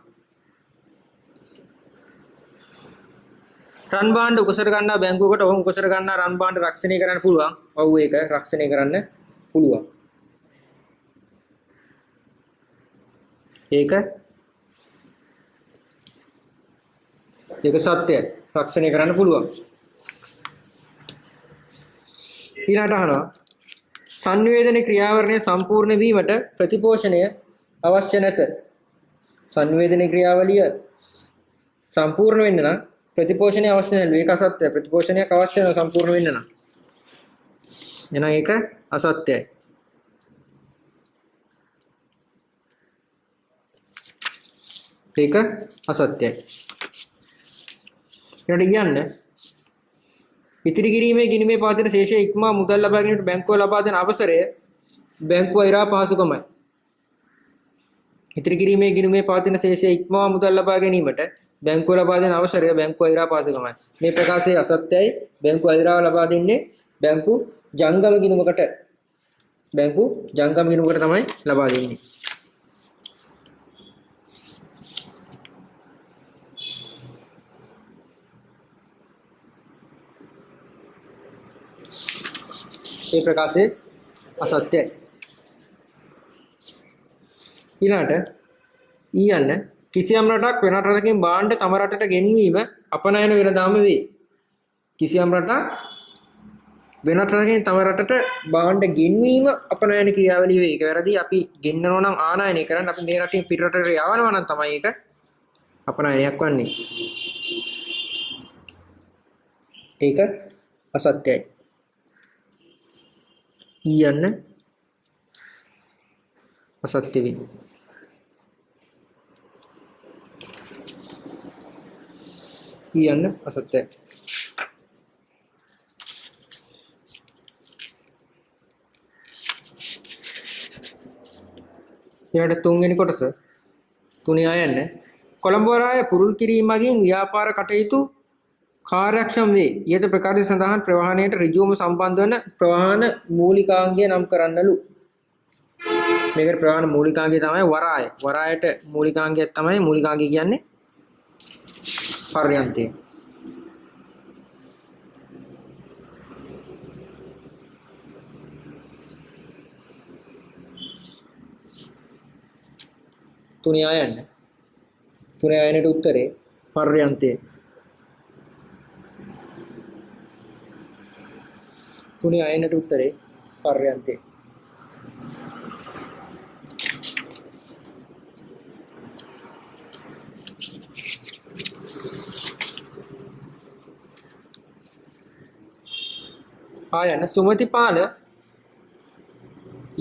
රන් භාණ්ඩ උකසර ගන්නා බැංකුවකට ඔහු උකසර ගන්නා රන් භාණ්ඩ රක්ෂණය කරන්න පුළුවන්. ඔව් ඒක රක්ෂණය කරන්න පුළුවන්. ඒක සත්‍යයි. රක්ෂණය කරන්න පුළුවන්. ඊළඟට අහනවා සංවේදන ක්‍රියාවරණය සම්පූර්ණ වීමට ප්‍රතිපෝෂණය අවශ්‍ය නැත. සංවේදන ක්‍රියාවලිය සම්පූර්ණ වෙන්න නම් ප්‍රතිපෝෂණය අවශ්‍ය නැහැ. ඒක අසත්‍යයි. ප්‍රතිපෝෂණයක් අවශ්‍ය නැහැ සම්පූර්ණ වෙන්න නම්. එහෙනම් ඒක අසත්‍යයි. ඒක අසත්‍යයි. ඊට කියන්නේ ඉතිරි කිරීමේ ගිණීමේ පාත්‍ර ශේෂයේ ඉක්මා මුදල් ලබා ගැනීමට බැංකුව ලබා දෙන අවසරය බැංකුව ඉරා පහසුකමයි. ඉතිරි කිරීමේ ගිණීමේ පාත්‍ර ශේෂයේ ඉක්මා මුදල් ලබා ගැනීමට බැංකුව ලබා දෙන අවසරය බැංකුව ඉරා පහසුකමයි. මේ ප්‍රකාශයේ අසත්‍යයි. බැංකුව ඉරාව ලබා දෙන්නේ බැංකු ජංගම ගිණුමකට. බැංකු ජංගම ගිණුමකට තමයි ලබා දෙන්නේ. ඒ ප්‍රකාශයේ අසත්‍යයි. ඊළඟට ඊයන්න කිසියම් රටක් වෙනත් රටකින් භාණ්ඩ තම රටට ගෙන්වීම අපනයන වෙනදාම වේ. කිසියම් රටක් වෙනත් රටකින් තම රටට භාණ්ඩ ගෙන්වීම අපනයන ක්‍රියාවලිය වේ. ඒක වැරදි. අපි ගෙන්නනවා නම් ආනයනය කරන්න. අපි මේ රටින් පිට රටට යවනවා නම් තමයි ඒක අපනයනයක් වන්නේ. ඒක අසත්‍යයි. ඊයන්න අසත්‍ය වේ. ඊයන්න අසත්‍යයි. ඊට තුන්වෙනි කොටස තුනේ ආයන්න කොළඹ වරාය පුරුල් කිරීම මගින් ව්‍යාපාර කටයුතු කාර්යක්ෂම වේ. ඊට ප්‍රකාශය සඳහන් ප්‍රවාහණයට ඍජුවම සම්බන්ධ වන ප්‍රවාහන මූලිකාංගය නම් කරන්නලු. මේකට ප්‍රවාහන මූලිකාංගය තමයි වරාය. වරායට මූලිකාංගය තමයි මූලිකාංගය කියන්නේ පර්යන්තය. තුනේ ආයන්න. තුනේ ආයනට උත්තරේ පර්යන්තය. තුනේ ආයනට උත්තරේ පර්යන්තය. ආයන සුමතිපාල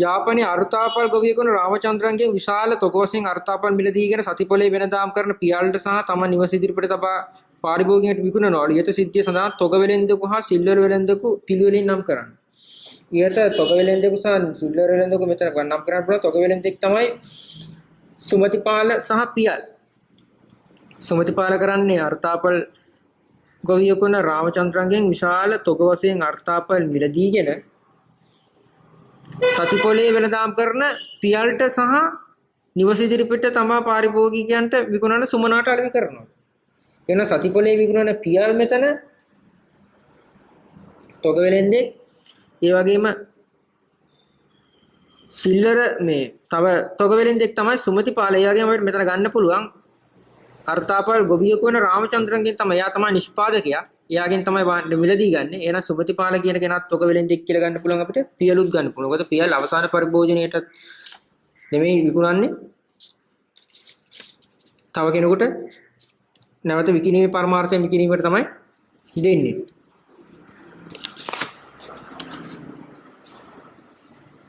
යාපනයේ අර්ථාපල් ගොවියෙකුට රාමචන්ද්‍රන්ගේ විශාල තොගවසින් අර්ථාපල් මිලදීගෙන සතිපොලේ වෙනදාම් කරන පියාලට සහ තම නිවස ඉදිරිපිට තබා පාරිභෝගිකයට විකුණනවලු. ඊට සිද්ධිය සඳහා තොග වෙලෙන්දකු හා සිල්වර වෙලෙන්දකු පිළිවෙලින් නම් කරන්න. ඊට තොග වෙලෙන්දකු සහ සිල්වර වෙලෙන්දකු මෙතන නම් කරන්න පුළුවන්. තොග වෙලෙන්දෙක් තමයි සුමතිපාල සහ පියාල. සුමතිපාල කරන්නේ අර්ථාපල් ගොවියෙකුට රාමචන්ද්‍රන්ගෙන් විශාල තොග වශයෙන් අර්ථාපල් මිලදීගෙන සතිපොලේ වෙනදාම් කරන පියල්ට සහ නිවස ඉදිරිපිට තමා පාරිභෝගිකයන්ට විකුණන සුමනාට අලෙවි කරනවා. එන සතිපොලේ විකුණන පියල් මෙතන තොග වෙලෙන්දේ ඒ වගේම සිල්වර මේ තව තොග වෙලෙන්දෙක් තමයි සුමතිපාල. ඒ වගේම අපිට මෙතන ගන්න පුළුවන් අර්ථාපල් ගොවියෙකු වෙන රාමචන්ද්‍රන්ගෙන් තමයි. එයා තමයි නිෂ්පාදකයා. එයාගෙන් තමයි මිලදී ගන්න. එහෙනම් සුමතිපාල කියන කෙනාත් තොග වෙලෙන්දෙක් කියලා ගන්න පුළුවන් අපිට. පියලුත් ගන්න පුළුවන්. මොකද පියල් අවසාන පරිභෝජනයේට නෙමෙයි විකුණන්නේ. තව කෙනෙකුට නැවත විකිණීමේ පරමාර්ථයෙන් විකිණීමට තමයි දෙන්නේ.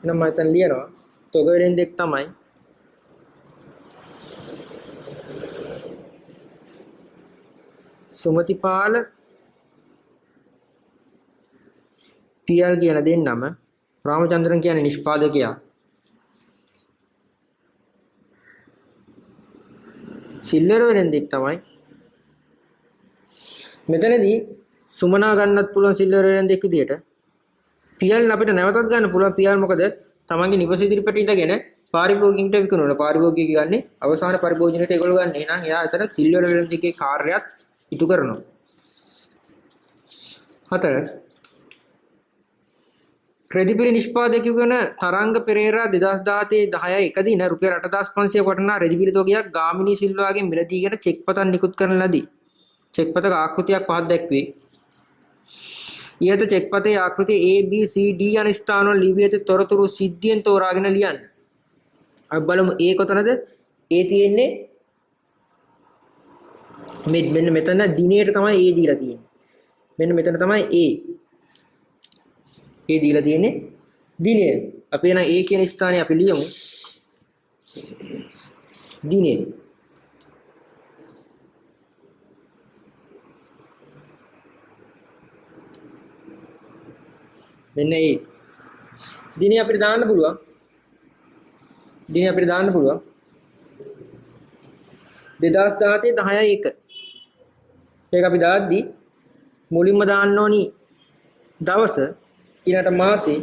එහෙනම් මම හිතන ලියනවා තොග වෙලෙන්දෙක් තමයි සුමතිපාල පියල් කියන දෙන්නම රාමචන්ද්‍රන් කියන්නේ නිෂ්පාදකයා. සිල්වර වෙලෙන්දෙක් තමයි මෙතනදී සුමනා ගන්නත් පුළුවන් සිල්වර වෙලෙන්දෙක් විදියට. පියල් අපිට නැවතත් ගන්න පුළුවන්. පියල් මොකද තමන්ගේ නිවස ඉදිරිපිට ඉඳගෙන පාරිභෝගිකයන්ට විකුණනවා. පාරිභෝගිකය ගන්නේ අවසාන පරිභෝජනයට ඒගොල්ලෝ ගන්න. එහෙනම් එයා අතර සිල්වර වෙලෙන්දෙක්ගේ කාර්යයත් ඉටු කරනවා. 4 රෙදිපිලි නිෂ්පාදකයෙකු වන තරංග පෙරේරා 2017 10 එක දින රුපියල් 8500 වටනා රෙදිපිලි තොගයක් ගාමිණී සිල්වාගෙන් මිලදීගෙන චෙක් පතක් නිකුත් කරන ලදී. චෙක් පතක ආකෘතියක් පහක් දැක්වේ. ඊට check පතේ ආකෘතිය A B C D යන ස්ථානවල ලිවී ඇති තොරතුරු සිද්ධියෙන් තෝරාගෙන ලියන්න. අපි බලමු A කොතනද? A තියෙන්නේ මෙන්න මෙතන දිනේට තමයි A දීලා තියෙන්නේ. මෙන්න මෙතන තමයි A. A දීලා තියෙන්නේ දිනේ. අපි එන A කියන ස්ථානයේ අපි ලියමු දිනේ. මෙන්න A. දිනේ අපිට දාන්න පුළුවන්. දිනේ අපිට දාන්න පුළුවන් 2017 10 1. ඒක අපි දාද්දි මුලින්ම දාන්න ඕනි දවස, ඊළඟට මාසේ,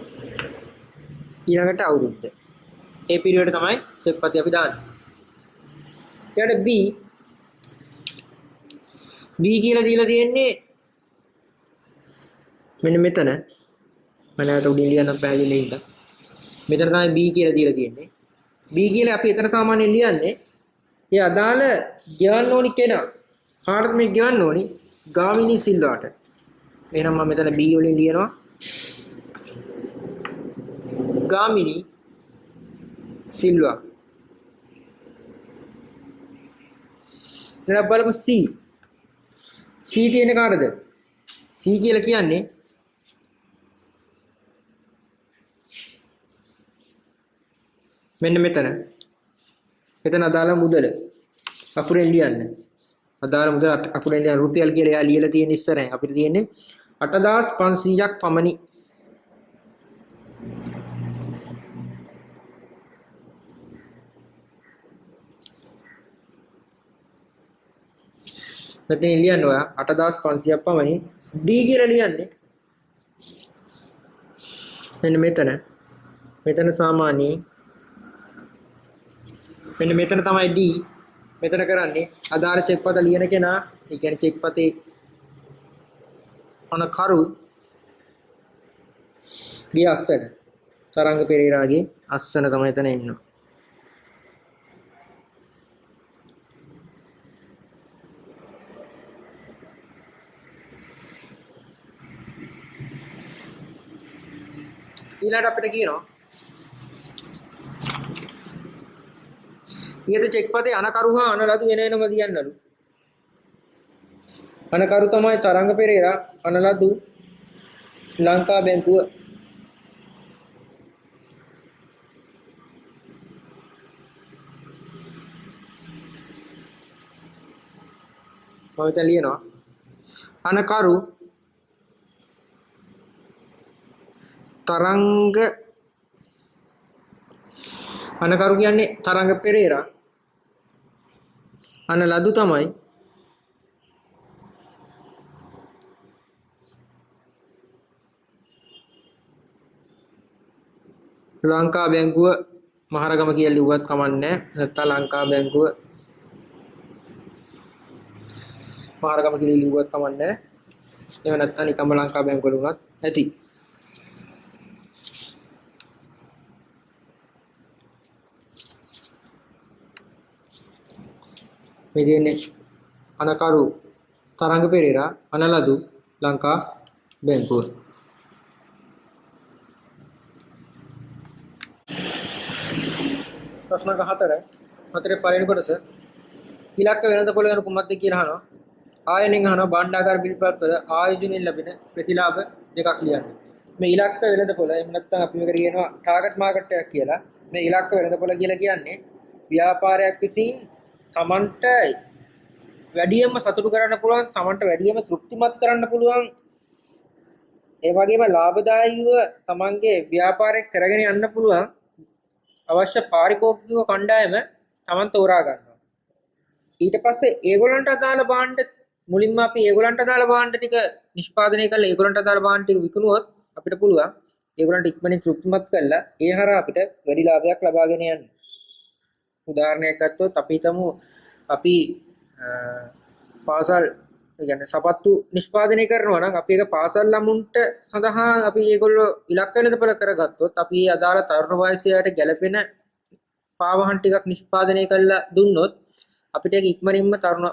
ඊළඟට අවුරුද්ද. ඒ පීරියඩ් තමයි චෙක් පතේ අපි දාන්නේ. ඊළඟට B කියලා දීලා තියෙන්නේ මෙන්න මෙතන. මම නැවත උඩින් ලියන්න පැහැදිලි හින්දා. මෙතන තමයි B කියලා දීලා තියෙන්නේ. B කියලා අපි එතන සාමාන්‍යයෙන් ලියන්නේ ඒ අදාළ ගෙවන්න ඕනි කෙනා. කාටද මේ ගෙවන්න ඕනි? ගාමිණී සිල්වාට. එහෙනම් මම මෙතන B වලින් ලියනවා ගාමිණී සිල්වා. ඊළඟ බලමු C. C තියෙන්නේ කාටද? C කියලා කියන්නේ මෙන්න මෙතන. මෙතන අදාළ මුදල අකුරෙන් ලියන්න. අදාළ මුදල අකුරෙන් ලියන්න රුපියල් කියලා එයා ලියලා තියෙන ඉස්සරහින් අපිට තියෙන්නේ 8500ක් පමණි. මෙතන ලියන්න ඔයා 8500ක් පමණි. D කියලා ලියන්නේ මෙන්න මෙතන. මෙතන සාමාන්‍යයෙන් මෙන්න මෙතන තමයි D. මෙතන කරන්නේ අදාළ චෙක් පත ලියන කෙනා, ඒ කියන්නේ චෙක් පතේ අනකරු ගේ අස්සන තරංග පෙරේරාගේ අස්සන තමයි එතන එන්නේ. ඊළඟට අපිට කියනවා ඊට චෙක් පතේ අනකරු හා අනලදු වෙන වෙනම ලියන්නලු. අනකරු තමයි තරංග පෙරේරා, අනලදු ලංකා බැංකුව. මම දැන් ලියනවා අනකරු තරංග අනකරු කියන්නේ තරංග පෙරේරා, අනලදු තමයි ලංකා බැංකුව මහරගම කියලා ලිව්වත් කමන්නේ නැත්නම් ලංකා බැංකුව මහරගම කියලා ලිව්වත් කමන්නේ. එහෙම නැත්නම් නිකම්ම ලංකා බැංකුව වුණත් ඇති. මේ දෙන්නේ අනකරු තරංග පෙරේරා, අනලදු ලංකා බැංකුව. ප්‍රශ්න 4 පළවෙනි කොටස ඉලක්ක වෙළඳපොළ යන කුමක්ද කියලා අහනවා. ආයනෙන් අහනවා භාණ්ඩාගාර බිල්පත්වල ආයෝජනයෙන් ලැබෙන ප්‍රතිලාභ දෙකක් ලියන්න. මේ ඉලක්ක වෙළඳපොළ එහෙම නැත්නම් අපි මේකට කියනවා ටාගට් මාකට් එකක් කියලා. මේ ඉලක්ක වෙළඳපොළ කියලා කියන්නේ ව්‍යාපාරයක් විසින් තමන්ට වැඩියෙන්ම සතුටු කරන්න පුළුවන්, තමන්ට වැඩියෙන්ම තෘප්තිමත් කරන්න පුළුවන්, ඒ වගේම ලාභදායීව තමන්ගේ ව්‍යාපාරය කරගෙන යන්න පුළුවන් අවශ්‍ය පාරිභෝගික කණ්ඩායම තමන් තෝරා ගන්නවා. ඊට පස්සේ ඒගොල්ලන්ට අදාළ භාණ්ඩ මුලින්ම අපි ඒගොල්ලන්ට අදාළ භාණ්ඩ ටික නිෂ්පාදනය කරලා ඒගොල්ලන්ට අදාළ භාණ්ඩ ටික විකුණුවොත් අපිට පුළුවන් ඒගොල්ලන්ට ඉක්මනින් තෘප්තිමත් කරලා ඒ හරහා අපිට වැඩි ලාභයක් ලබාගෙන යන්න. උදාහරණයක් ගත්තොත් අපි හිතමු අපි පාසල් කියන්නේ සපත්තු නිෂ්පාදනය කරනවා නම් අපි ඒක පාසල් ළමුන්ට සඳහා අපි ඒගොල්ලෝ ඉලක්ක වෙළඳපොළ කරගත්තොත් අපි ඒ අදාළ තරුණ වයසයට ගැලපෙන පාවහන් ටිකක් නිෂ්පාදනය කරලා දුන්නොත් අපිට ඒක ඉක්මනින්ම තරුණ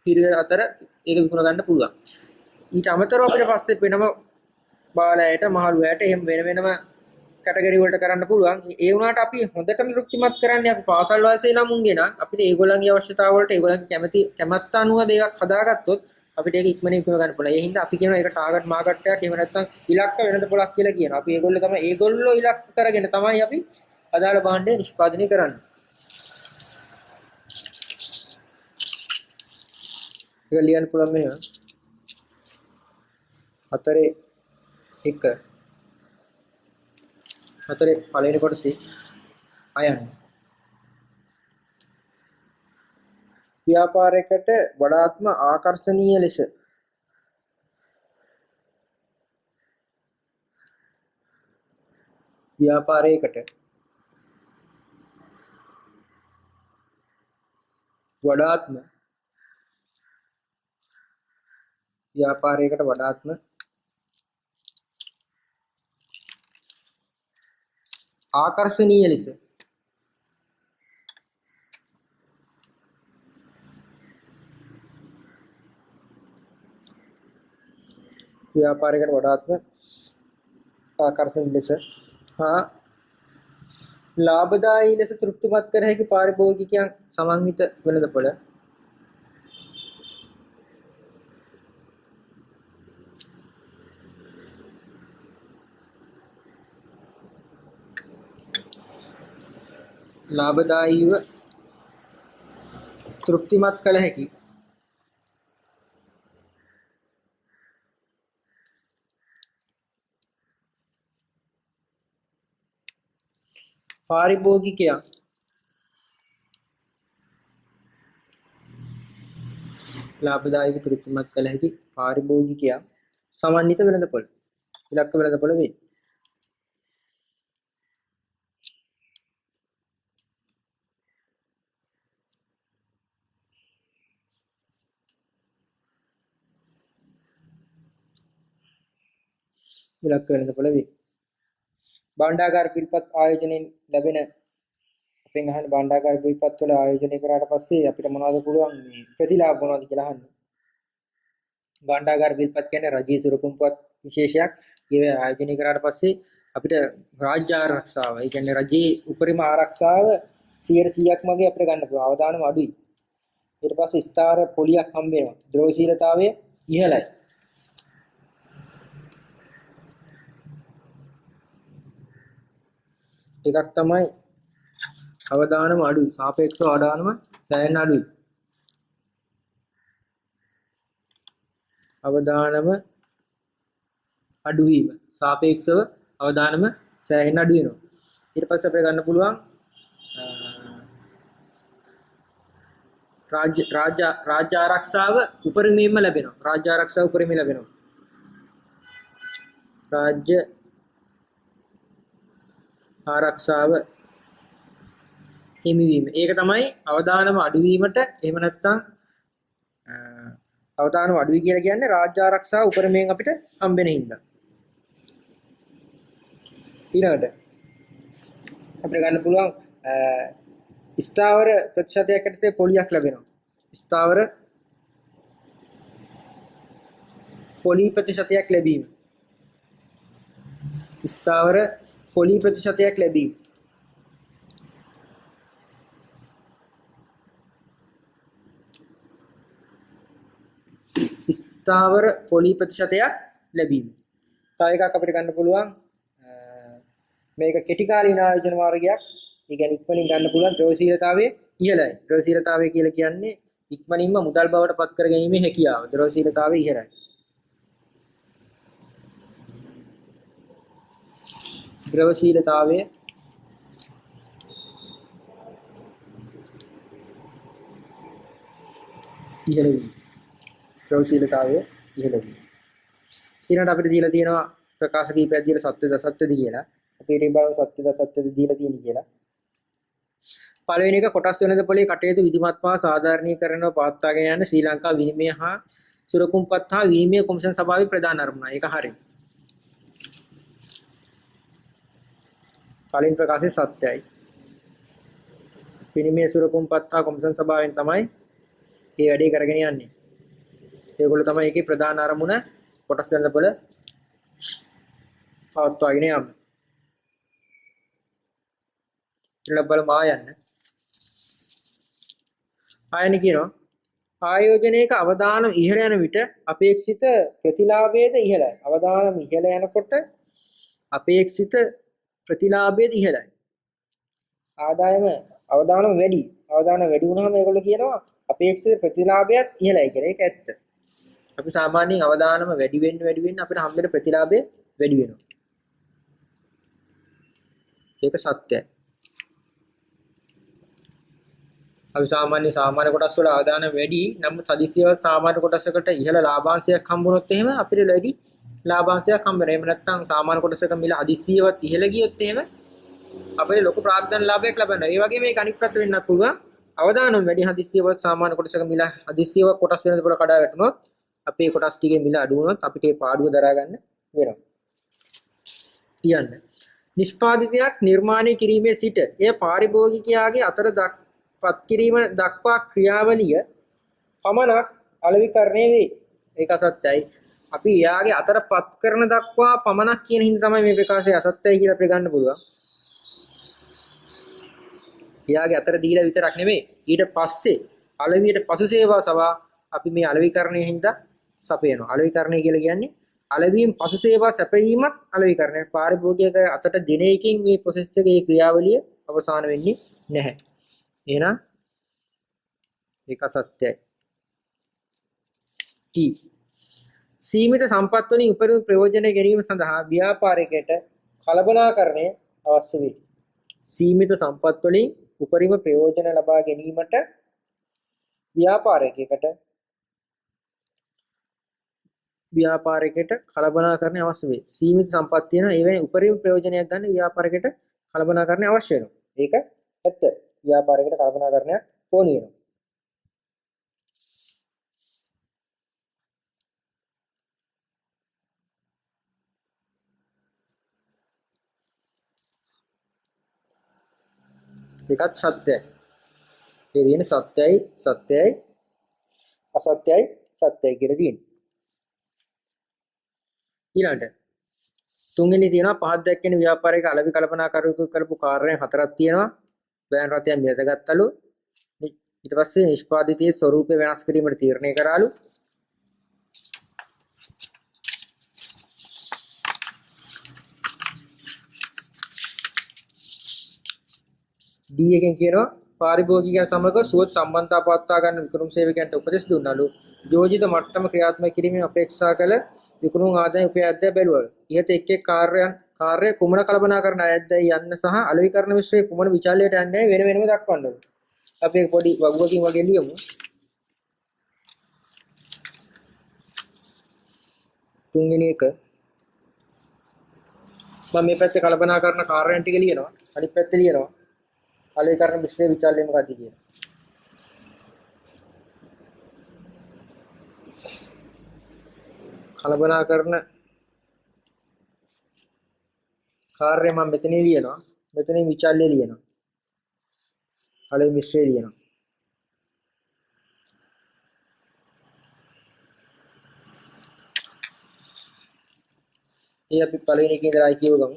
පිරිවෙල අතර ඒක විකුණ ගන්න පුළුවන්. ඊට අමතරව අපිට පස්සේ වෙනම බාලයට මහලුවයට එහෙම වෙනම කැටගරි වලට කරන්න පුළුවන්. ඒ වුණාට අපි හොඳටම තෘප්තිමත් කරන්නේ අපි පාසල් වාසයේ ළමුන්ගේ නම් අපිට ඒගොල්ලන්ගේ අවශ්‍යතාව වලට ඒගොල්ලන්ගේ කැමැත්ත අනුව දෙයක් හදාගත්තොත් අපිට ඒක ඉක්මනින් විකුණ ගන්න පුළුවන්. ඒ හින්දා අපි කියනවා ඒක ටාගට් මාකට් එකක් එහෙම නැත්නම් ඉලක්ක වෙළඳපොළක් කියලා කියනවා. අපි ඒගොල්ලෝ ඉලක්ක කරගෙන තමයි අපි අදාළ භාණ්ඩය නිෂ්පාදනය කරන්නේ. ඒක ලියන්න පුළුවන් මෙහෙම. 4 පළවෙනි කොටසේ අයන්න. ව්‍යාපාරයකට වඩාත්ම ආකර්ෂණීය ලෙස ව්‍යාපාරයකට වඩාත්ම ආකර්ෂණීය ලෙස හා ලාභදායී ලෙස තෘප්තිමත් කර හැකි පාරිභෝගිකයන් සමන්විත වෙළඳපොළ ලාභදායීව තෘප්තිමත් කළ හැකි පාරිභෝගිකයන් සමන්විත වෙළඳපොළ ඉලක්ක වෙළඳපොළ වේ. ඉලක්ක වෙළඳපොළ වේ. භාණ්ඩාගාර පිල්පත් ආයෝජනයෙන් ලැබෙන අපෙන් අහන භාණ්ඩාගාර පිල්පත් වල ආයෝජනය කරාට පස්සේ අපිට මොනවද පුළුවන් මේ ප්‍රතිලාභ මොනවද කියලා අහන්නේ. භාණ්ඩාගාර පිල්පත් කියන්නේ රජයේ සුරකුම්පත් විශේෂයක්. ඒව ආයෝජනය කරාට පස්සේ අපිට රාජ්‍ය ආරක්ෂාව, ඒ කියන්නේ රජයේ උපරිම ආරක්ෂාව 100%ක් මගේ අපිට ගන්න පුළුවන්. අවදානම අඩුයි. ඊට පස්සේ ස්ථාර පොලියක් හම්බ වෙනවා. ද්‍රවශීලතාවය ඉහළයි. එකක් තමයි අවදානම අඩුයි. සාපේක්ෂව අවදානම සෑහෙන අඩුයි. අවදානම අඩුවීම සාපේක්ෂව අවදානම සෑහෙන අඩු වෙනවා. ඊට පස්සේ අපිට ගන්න පුළුවන් රාජ්‍ය ආරක්ෂාව උපරිමයෙන්ම ලැබෙනවා. රාජ්‍ය ආරක්ෂාව උපරිමයෙන් ලැබෙනවා. රාජ්‍ය ආරක්ෂාව හිමිවීම. ඒක තමයි අවදානම අඩුවීමට එහෙම නැත්නම් අවදානම අඩුයි කියලා කියන්නේ රාජ්‍ය ආරක්ෂාව උපරිමයෙන් අපිට හම්බෙන හින්දා. ඊළඟට අපිට ගන්න පුළුවන් ස්ථාවර ප්‍රතිශතයක් යටතේ පොලියක් ලැබෙනවා. ස්ථාවර පොලි ප්‍රතිශතයක් ලැබීම. ස්ථාවර පොලි ප්‍රතිශතයක් ලැබීම. ස්ථාවර පොලි ප්‍රතිශතයක් ලැබීම. තව එකක් අපිට ගන්න පුළුවන් මේක කෙටි කාලීන ආයෝජන මාර්ගයක්. ඒ කියන්නේ ඉක්මනින් ගන්න පුළුවන් ද්‍රවශීලතාවයේ ඉහළයි. ද්‍රවශීලතාවය කියලා කියන්නේ ඉක්මනින්ම මුදල් බවට පත් කර ගැනීමේ හැකියාව. ද්‍රවශීලතාවයේ ඉහළයි. ද්‍රවශීලතාවයේ ඉහළයි. ද්‍රවශීලතාවයේ ඉහළයි. ඊළඟට අපිට දීලා තියෙනවා ප්‍රකාශ කීපයක් දීලා සත්‍යද අසත්‍යද කියලා. අපි ඊට බලමු සත්‍යද අසත්‍යද දීලා තියෙන්නේ කියලා. පළවෙනි එක කොටස් වෙළඳපොලේ කටයුතු විධිමත්ව සාධාරණීකරණව පවත්වාගෙන යන ශ්‍රී ලංකා විනිමය හා සුරකුම්පත් හා විනිමය කොමිෂන් සභාවේ ප්‍රධාන අරමුණ. ඒක හරියි. කලින් ප්‍රකාශයේ සත්‍යයි. විනිමය සුරකුම්පත් හා කොමිෂන් සභාවෙන් තමයි මේ වැඩේ කරගෙන යන්නේ. ඒගොල්ලෝ තමයි ඒකේ ප්‍රධාන අරමුණ කොටස් වෙළඳපොළ පවත්වාගෙන යන්න. ඊළඟ බලමු ආයන්න. ආයන කියනවා ආයෝජනයක අවදානම් ඉහළ යන විට අපේක්ෂිත ප්‍රතිලාභයේද ඉහළයි. අවදානම් ඉහළ යනකොට අපේක්ෂිත ප්‍රතිලාභයේද ඉහළයි. අවදානම් වැඩි. අවදානම් වැඩි වුණාම මේගොල්ලෝ කියනවා අපේක්ෂිත ප්‍රතිලාභයත් ඉහළයි කියලා. ඒක ඇත්ත. අපි සාමාන්‍යයෙන් අවදානම වැඩි වෙන්න අපිට හම්බෙන ප්‍රතිලාභය වැඩි වෙනවා. ඒක සත්‍යයි. අපි සාමාන්‍ය කොටස් වල අවදානම් වැඩි නම් හදිසියව සාමාන්‍ය කොටසකට ඉහළ ලාභාංශයක් හම්බුනොත් එහෙම අපිට වැඩි ලාභාංශයක් හම්බ වෙනවා. එහෙම නැත්නම් සාමාන්‍ය කොටසක මිල හදිසියවත් ඉහළ ගියොත් එහෙම අපිට ලොකු ප්‍රාග්ධන ලාභයක් ලබනවා. ඒ වගේම මේක අනිත් පැත්ත වෙන්නත් පුළුවන්. අවදානම් වැඩි හදිසියවත් සාමාන්‍ය කොටසක මිල හදිසියව කොටස් වෙනකොට කඩා වැටුනොත් අපේ කොටස් ටිකේ මිල අඩු වුණොත් අපිට ඒ පාඩුව දරා ගන්න වෙනවා. කියන්නේ නිෂ්පාදිතයක් නිර්මාණය කිරීමේ සිට එය පාරිභෝගිකයාගේ අතර පත් කිරීම දක්වා ක්‍රියාවලිය පමණක් අලෙවිකරණය වේ. ඒක අසත්‍යයි. අපි එයාගේ අතර පත් කරන දක්වා පමණක් කියන හින්දා තමයි මේ ප්‍රකාශය අසත්‍යයි කියලා අපිට ගන්න පුළුවන්. එයාගේ අතර දීලා විතරක් නෙමෙයි ඊට පස්සේ අලෙවියට පසු සේවා සවා අපි මේ අලෙවිකරණය හින්දා සපයනවා. අලෙවිකරණය කියලා කියන්නේ අලෙවීම් පසු සේවා සැපයීමත් අලෙවිකරණය. පාරිභෝගිකය අතට දින එකකින් මේ ප්‍රොසෙස් එකේ ක්‍රියාවලිය අවසන් වෙන්නේ නැහැ. එහෙනම් ඒක සත්‍යයි. සීමිත සම්පත් වලින් උපරිම ප්‍රයෝජන ගැනීම සඳහා ව්‍යාපාරිකයට කලබනාකරණය අවශ්‍ය වේ. සීමිත සම්පත් වලින් උපරිම ප්‍රයෝජන ලබා ගැනීමට ව්‍යාපාරිකයට කලබනාකරණය අවශ්‍ය වේ. සීමිත සම්පත් තියෙන ඒවෙන් උපරිම ප්‍රයෝජනයක් ගන්න ව්‍යාපාරිකයට කලබනාකරණය අවශ්‍ය වෙනවා. ඒක ඇත්ත. ව්‍යාපාරිකයට කලබනාකරණයක් ඕනේ වෙනවා. ඒකත් සත්‍යයි. ඒ කියන්නේ සත්‍යයි සත්‍යයි අසත්‍යයි සත්‍යයි කියලා තියෙනවා. ඊළඟට තුන්වෙනි තියෙනවා පහත් දැක්කෙන ව්‍යාපාරික අලෙවි කල්පනාකරුවෙකු කරපු කාර්යයන් හතරක් තියෙනවා. වෑන් රථයන් මිලදගත්තලු. ඊට පස්සේ නිෂ්පාදිතයේ ස්වරූපය වෙනස් කිරීමට තීරණය කරාලු. D එකෙන් කියනවා පාරිභෝගිකයන් සමග සුවද සම්බන්ධතා පවත්වා ගන්න විකුණුම් සේවකයන්ට උපදෙස් දුන්නලු. යෝජිත මට්ටම ක්‍රියාත්මක කිරීමෙන් අපේක්ෂා කළ විකුණුම් ආදාය උපයද්දය බැලුවලු. ඉහත එක් එක් කාර්ය කුමන කල්පනාකරන අයද්දයි යන්න සහ අලෙවිකරණ විශ්වයේ කුමන විචාලයට යන්නේ වෙන වෙනම දක්වන්නලු. අපි පොඩි වගුවකින් වගේ ලියමු. තුන්වෙනි එක මම මේ පැත්තේ කල්පනා කරන කාර්යයන් ටික ලියනවා. අනිත් පැත්තේ ලියනවා අලෙවිකරණ විශ්වයේ විචාලය මොකක්ද කියලා. කල්පනා කරන කාර්ය මම මෙතන ලියනවා. මෙතනින් විචාල්‍ය ලියනවා. අලෙවි මිශ්‍රය ලියනවා. අපි පළවෙනි එකේ ඉඳලා කියව ගමු.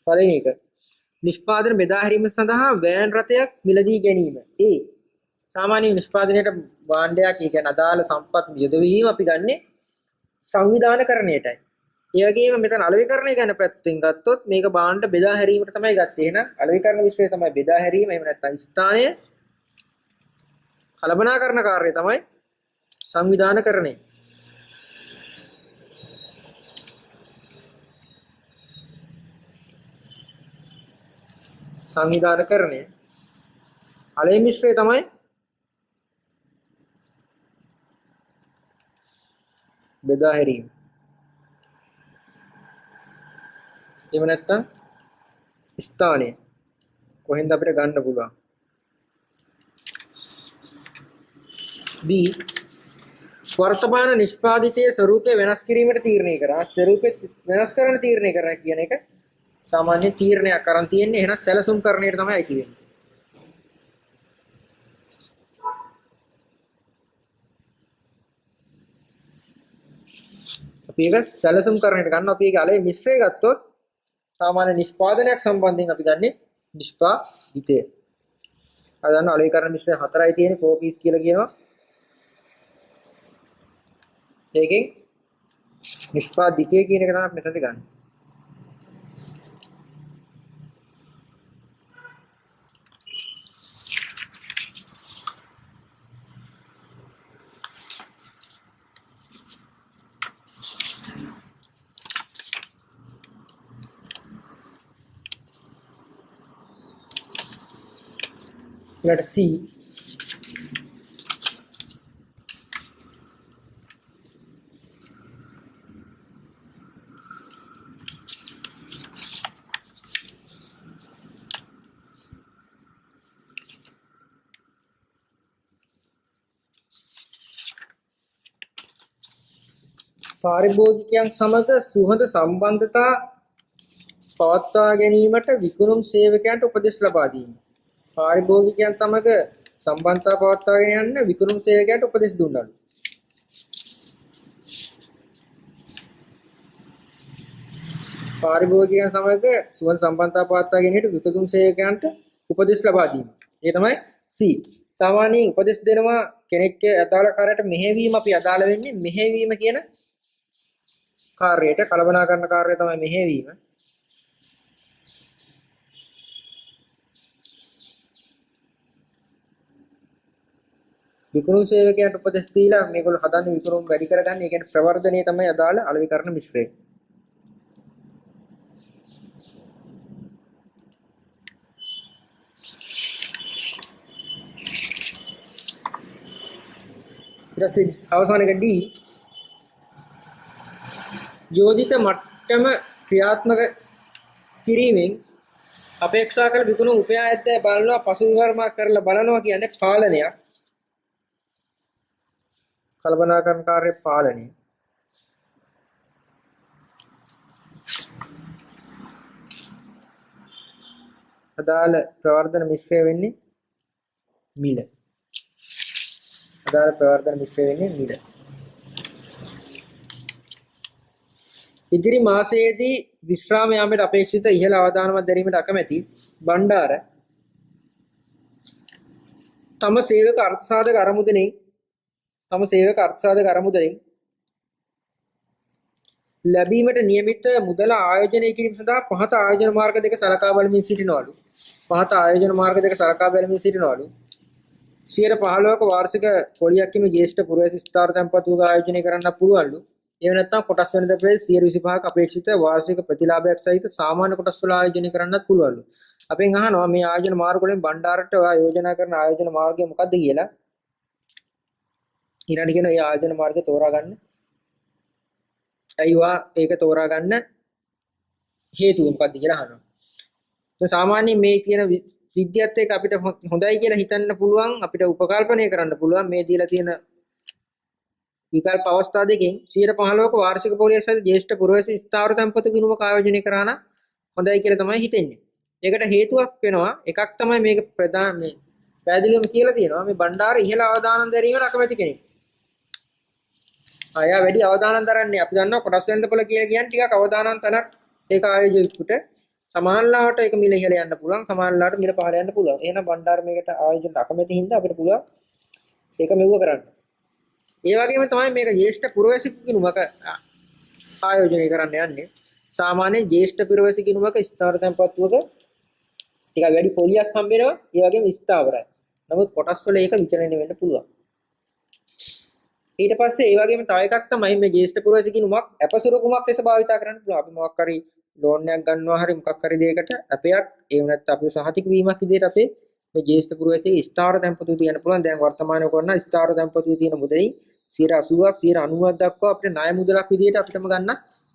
පළවෙනි එක නිෂ්පාදන බෙදා හැරීම සඳහා වෑන් රථයක් මිලදී ගැනීම. ඒ සාමාන්‍ය නිෂ්පාදනයේට භාණ්ඩයක් කියන්නේ අදාළ සම්පත් යොදවීම අපි ගන්නෙ සංවිධානකරණයටයි. ඒ වගේම මෙතන අලෙවිකරණය ගැන පැත්තෙන් ගත්තොත් මේක භාණ්ඩ බෙදා හැරීමට තමයි ගත්තේ. එහෙනම් අලෙවිකරණ විශ්වය තමයි බෙදා හැරීම. එහෙම නැත්නම් ස්ථානය කළමනාකරණ කාර්යය තමයි සංවිධානකරණය. සංවිධානකරණය අලෙවි මිශ්‍රය තමයි බෙදා හැරීම. එහෙම නැත්නම් ස්ථානය කොහෙන්ද අපිට ගන්න පුළුවන්? B වර්තමාන නිෂ්පාදිතයේ ස්වරූපය වෙනස් කිරීමට තීරණය කරා. ස්වරූපය වෙනස් කරන තීරණය කරන කියන එක සාමාන්‍ය තීරණයක් අරන් තියෙන්නේ. එහෙනම් සැලසුම් කරන්නේට තමයි අයිති වෙන්නේ. අපි ඒක සැලසුම් කරන්නට ගන්න. අපි ඒක අලෙවි මිශ්‍රය ගත්තොත් සාමාන්‍ය නිෂ්පාදනයක් සම්බන්ධයෙන් අපි ගන්නේ නිෂ්පාදිතය. අද ගන්න අලෙවිකරණ මිශ්‍රය හතරයි තියෙන්නේ 4 piece කියලා කියනවා. ඒකෙන් නිෂ්පාදිතය කියන එක තමයි මෙතනදී ගන්න. Let us see. පාරිභෝගිකයන් සමග සුහද සම්බන්ධතා පවත්වා ගැනීමට විකුණුම් සේවකයන්ට උපදෙස් ලබා දීම. පාරිභෝගිකයන් සමග සම්බන්ධතා පවත්වාගෙන යන්න විකුණුම් සේවකයන්ට උපදෙස් දුන්නා. පාරිභෝගිකයන් සමග සුහද සම්බන්ධතා පවත්වාගෙන යන්න විකුණුම් සේවකයන්ට උපදෙස් ලබා දීම. ඒ තමයි C. සාමාන්‍යයෙන් උපදෙස් දෙනවා කෙනෙක්ගේ අදාළ කාර්යයට මෙහෙවීම අපි අදාළ වෙන්නේ මෙහෙවීම කියන කාර්යයට කළමනාකරන කාර්යය තමයි මෙහෙවීම. විකුණුම් සේවකයන්ට උපදෙස් දීලා මේගොල්ලෝ හදන්නේ විකුණුම් වැඩි කරගන්න. ඒ කියන්නේ ප්‍රවර්ධනය තමයි අදාළ අලෙවිකරණ මිශ්‍රය. ඊට අවසාන එක D යෝජිත මට්ටම ක්‍රියාත්මක කිරීමෙන් අපේක්ෂා කළ විකුණුම් උපයා ඇද්ද බලනවා පසුවිමර්ශන කරලා බලනවා කියන්නේ පාලනයක්. කල්පනාකරන කාර්ය පාලනය. අදාළ ප්‍රවර්ධන මිශ්‍රය වෙන්නේ මිල. අදාළ ප්‍රවර්ධන මිශ්‍රය වෙන්නේ මිල. ඉදිරි මාසයේදී විශ්‍රාම යාමට අපේක්ෂිත ඉහළ අවදානමක් දැරීමට අකමැති බණ්ඩාර තම සේවක අර්ථසාධක අරමුදලින් ලැබීමට නියමිත මුදල ආයෝජනය කිරීම සඳහා පහත ආයෝජන මාර්ග දෙක සලකා බලමින් සිටිනවලු. 15%ක වාර්ෂික පොලියක් හිමි ජ්‍යෙෂ්ඨ පුරවැසි ස්ථාවර තැන්පතුක ආයෝජනය කරන්න පුළුවන්ලු. එහෙම නැත්නම් කොටස් වෙනද ප්‍රේස 125ක අපේක්ෂිත වාර්ෂික ප්‍රතිලාභයක් සහිත සාමාන්‍ය කොටස් වල ආයෝජනය කරන්නත් පුළුවන්ලු. අපෙන් අහනවා මේ ආයෝජන මාර්ග වලින් බණ්ඩාරට ඔයා යෝජනා කරන ආයෝජන මාර්ගය මොකක්ද කියලා. ඊළඟට කියන ඒ ආයෝජන මාර්ගය තෝරා ගන්න. අයිවා ඒක තෝරා ගන්න හේතුව මොකක්ද කියලා අහනවා. සාමාන්‍යයෙන් මේ කියන සිද්ධියත් එක්ක අපිට හොඳයි කියලා හිතන්න පුළුවන්, අපිට උපකල්පනය කරන්න පුළුවන් මේ දීලා තියෙන විකල්ප අවස්ථා දෙකෙන් 15%ක වාර්ෂික පොලිය සහිත ජ්‍යෙෂ්ඨ පුරවැසි ස්ථාවර තැන්පතු ගිණුමක ආයෝජනය කරා නම් හොඳයි කියලා තමයි හිතෙන්නේ. ඒකට හේතුවක් වෙනවා. එකක් තමයි මේක ප්‍රධාන මේ පැහැදිලිවම කියලා තියෙනවා මේ බණ්ඩාර ඉහළ අවදානම් දැරීමට අකමැති කෙනෙක්. අය වැඩි අවදානම් දරන්නේ අපි දන්නවා කොටස් වෙනදපොළ කියලා කියන්නේ ටිකක් අවදානම් තනක් ඒක ආයෝජකෙකුට සමානලාවට ඒක මිල ඉහළ යන්න පුළුවන්, සමානලාවට මිල පහළ යන්න පුළුවන්. එහෙනම් බණ්ඩාර මේකට ආයෝජනට අකමැති හින්දා අපිට පුළුවන් ඒක මෙව්ව කරන්න. ඒ වගේම තමයි මේක ජ්‍යෙෂ්ඨ පුරවැසි ගිණුමක ආයෝජනය කරන්න යන්නේ. සාමාන්‍ය ජ්‍යෙෂ්ඨ පුරවැසි ගිණුමක ස්ථාවර තැන්පතුවක ටිකක් වැඩි පොලියක් හම්බ වෙනවා. ඒ වගේම ස්ථාවරයි. නමුත් කොටස් වල ඒක විචලනය වෙන්න පුළුවන්. ඊට පස්සේ ඒ වගේම තව එකක් තමයි මේ ජ්‍යෙෂ්ඨ පුරවැසි ගිණුමක් අපසුරුකුමක් ලෙස භාවිත කරන්න පුළුවන්. අපි මොකක් හරි ලෝන් එකක් ගන්නවා හරි මොකක් හරි දෙයකට අපයක් එහෙම නැත්නම් අපේ සහතික වීමක් විදිහට අපේ මේ ජ්‍යෙෂ්ඨ පුරවැසි ස්ථාවර තැන්පතු තියන්න පුළුවන්. දැන් වර්තමානයේ කරන ස්ථාවර තැන්පතු තියෙන මුදලින් 80ක් 90ක් දක්වා අපිට ණය මුදලක් විදිහට අපිටම ගන්න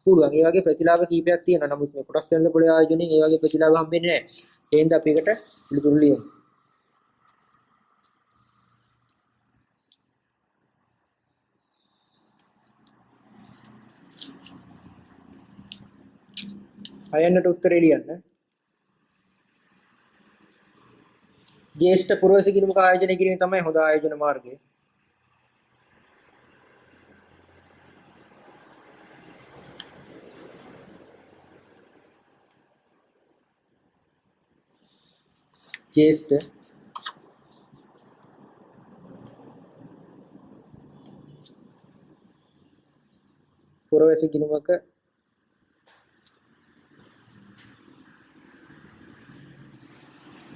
පුළුවන්. ඒ වගේ ප්‍රතිලාභ කීපයක් තියෙනවා. නමුත් මේ කොටස් වෙනද පොළේ ආයෝජනයෙන් ඒ වගේ ප්‍රතිලාභ හම්බෙන්නේ නැහැ. ඒ හින්දා අපි එකට පිළිතුරු ලියමු. අයන්නට උත්තරේ ලියන්න. ජ්‍යෙෂ්ඨ පුරවැසි ගිණුමක ආයෝජනය කිරීම තමයි හොඳ ආයෝජන මාර්ගය. ज्येष्ठ පුරවැසි ගිණුමක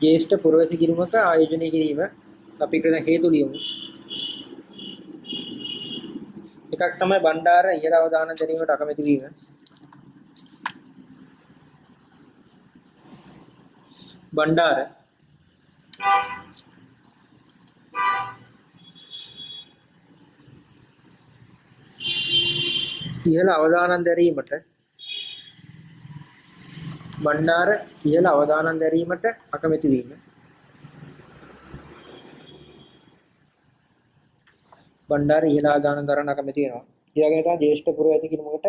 ज्येष्ठ පුරවැසි ගිණුමක ආයෝජනය කිරීම අපි කරන හේතු ලියමු. එකක් තමයි බණ්ඩාර ඉහළ අවදානම් දැරීමට අකමැති වීම. බණ්ඩාර ඉහළ අවදානම් දැරීමට අකමැති වීම. බණ්ඩාර ඉහළ අවදානම් දරන්න අකමැති වෙනවා. ඒ වගේම තමයි ජ්‍යෙෂ්ඨ පුරවැසි ගිණුමකට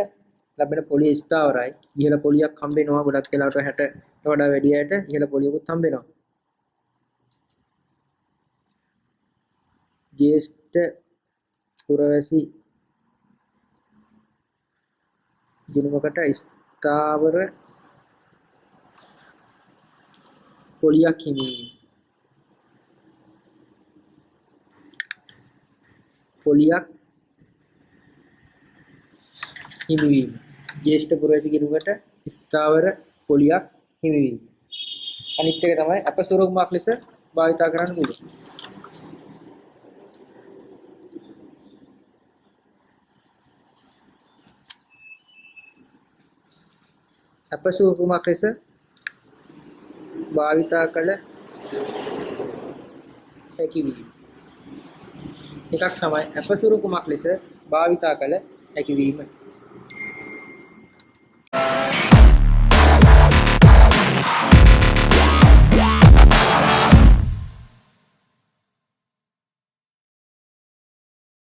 ලැබෙන පොලිය ස්ථාවරයි. ඉහළ පොලියක් හම්බ වෙනවා. ගොඩක් වෙලාවට 60ට වඩා වැඩි අයට ඉහළ පොලියකුත් හම්බ වෙනවා. ज्येष्ठ පුරවැසි ගිණුමකට ස්ථාවර පොලියක් හිමිවීම. ज्येष्ठ පුරවැසි ගිණුමකට ස්ථාවර පොලියක් හිමිවීම. අනිත් එක තමයි අපසුරුකුමක් ලෙස භාවිත කරන්න පුළුවන්. අපසුරුකුමක් ලෙස භාවිත කළ හැකි වීම. එකක් තමයි අපසුරුකුමක් ලෙස භාවිත කළ හැකි වීම.